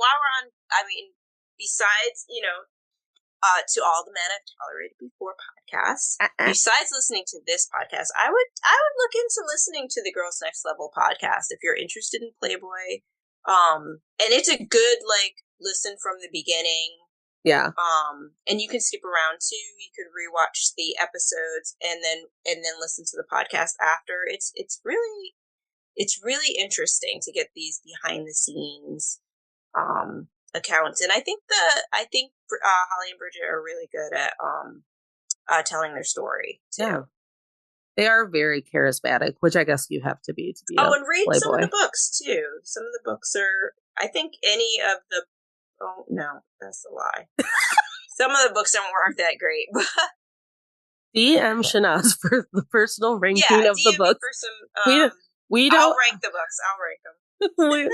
besides, to all the men I've tolerated before podcasts, besides listening to this podcast, I would look into listening to the Girls Next Level podcast if you're interested in Playboy. And it's a good, like, listen from the beginning. Yeah. And you can skip around too. You could rewatch the episodes and then listen to the podcast after. It's really interesting to get these behind the scenes accounts. And I think Holly and Bridget are really good at telling their story too. Yeah. They are very charismatic, which I guess you have to be and read Playboy. Some of the books too. Some of the books are, I think any of the, oh no, that's a lie. Some of the books aren't that great. DM Shanaz for the personal ranking of the books. For some, we don't. I'll rank the books. I'll rank them.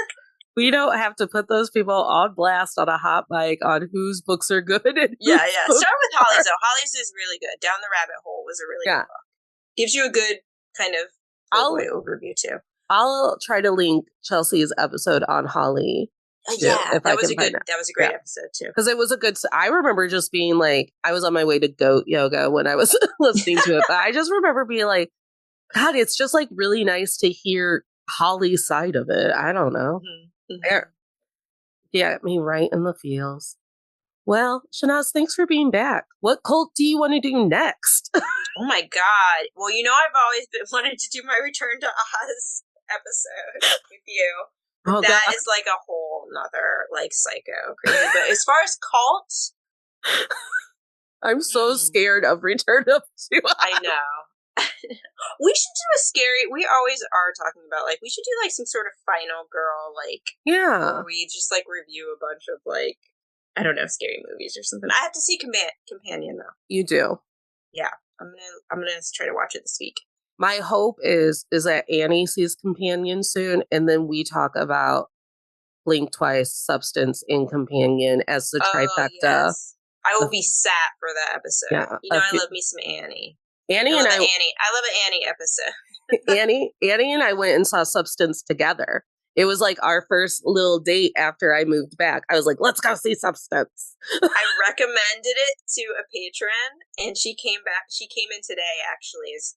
we don't have to put those people on blast on a hot mic on whose books are good. Yeah. Start with Holly's though. Holly's is really good. Down the Rabbit Hole was a really good book. Gives you a good kind of Playboy overview too. I'll try to link Chelsea's episode on Holly. That was a great episode too. Because it was I remember just being like, I was on my way to goat yoga when I was listening to it. But I just remember being like, God, it's just like really nice to hear Holly's side of it. I don't know. Mm-hmm. Get me right in the feels. Well, Shanaz, thanks for being back. What cult do you want to do next? Oh my God. Well, I've always wanted to do my Return to Oz episode with you. That is like a whole nother like psycho crazy. But as far as cults, I'm so scared of Return of Two. I know. We should do a scary. We always are talking about like we should do like some sort of final girl Yeah. where we just like review a bunch of like I don't know scary movies or something. I have to see Companion though. You do. Yeah, I'm gonna try to watch it this week. My hope is that Annie sees Companion soon, and then we talk about Blink Twice, Substance, and Companion as the trifecta. Yes. I will be sat for that episode. Yeah, you know, I love me some Annie. I love an Annie episode. Annie and I went and saw Substance together. It was like our first little date after I moved back. I was like, let's go see Substance. I recommended it to a patron, and she came in today, actually, as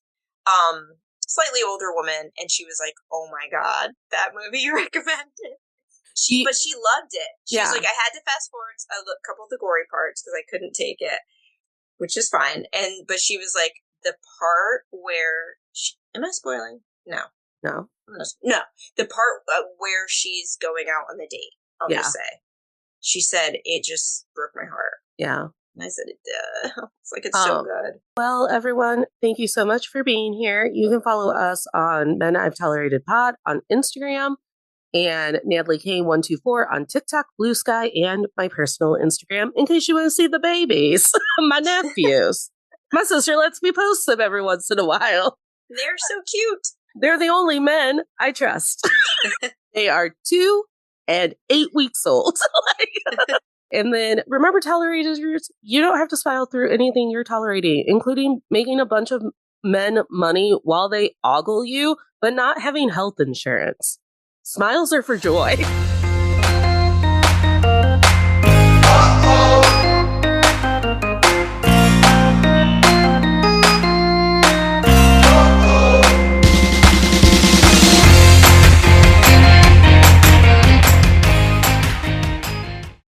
slightly older woman, and she was like, oh my God, that movie you recommended. But she loved it. She was like, I had to fast forward a couple of the gory parts because I couldn't take it, which is fine. But she was like, the part where am I spoiling? No. No. The part where she's going out on the date, I'll just say. She said, it just broke my heart. Yeah. And I said, it did. It's like, it's so good. Well, everyone, thank you so much for being here. You can follow us on Men I've Tolerated Pod on Instagram and Natalie K124 on TikTok, Blue Sky, and my personal Instagram in case you want to see the babies, my nephews. My sister lets me post them every once in a while. They're so cute. They're the only men I trust. They are 2 and 8 weeks old. And then remember, tolerators, you don't have to smile through anything you're tolerating, including making a bunch of men money while they ogle you, but not having health insurance. Smiles are for joy.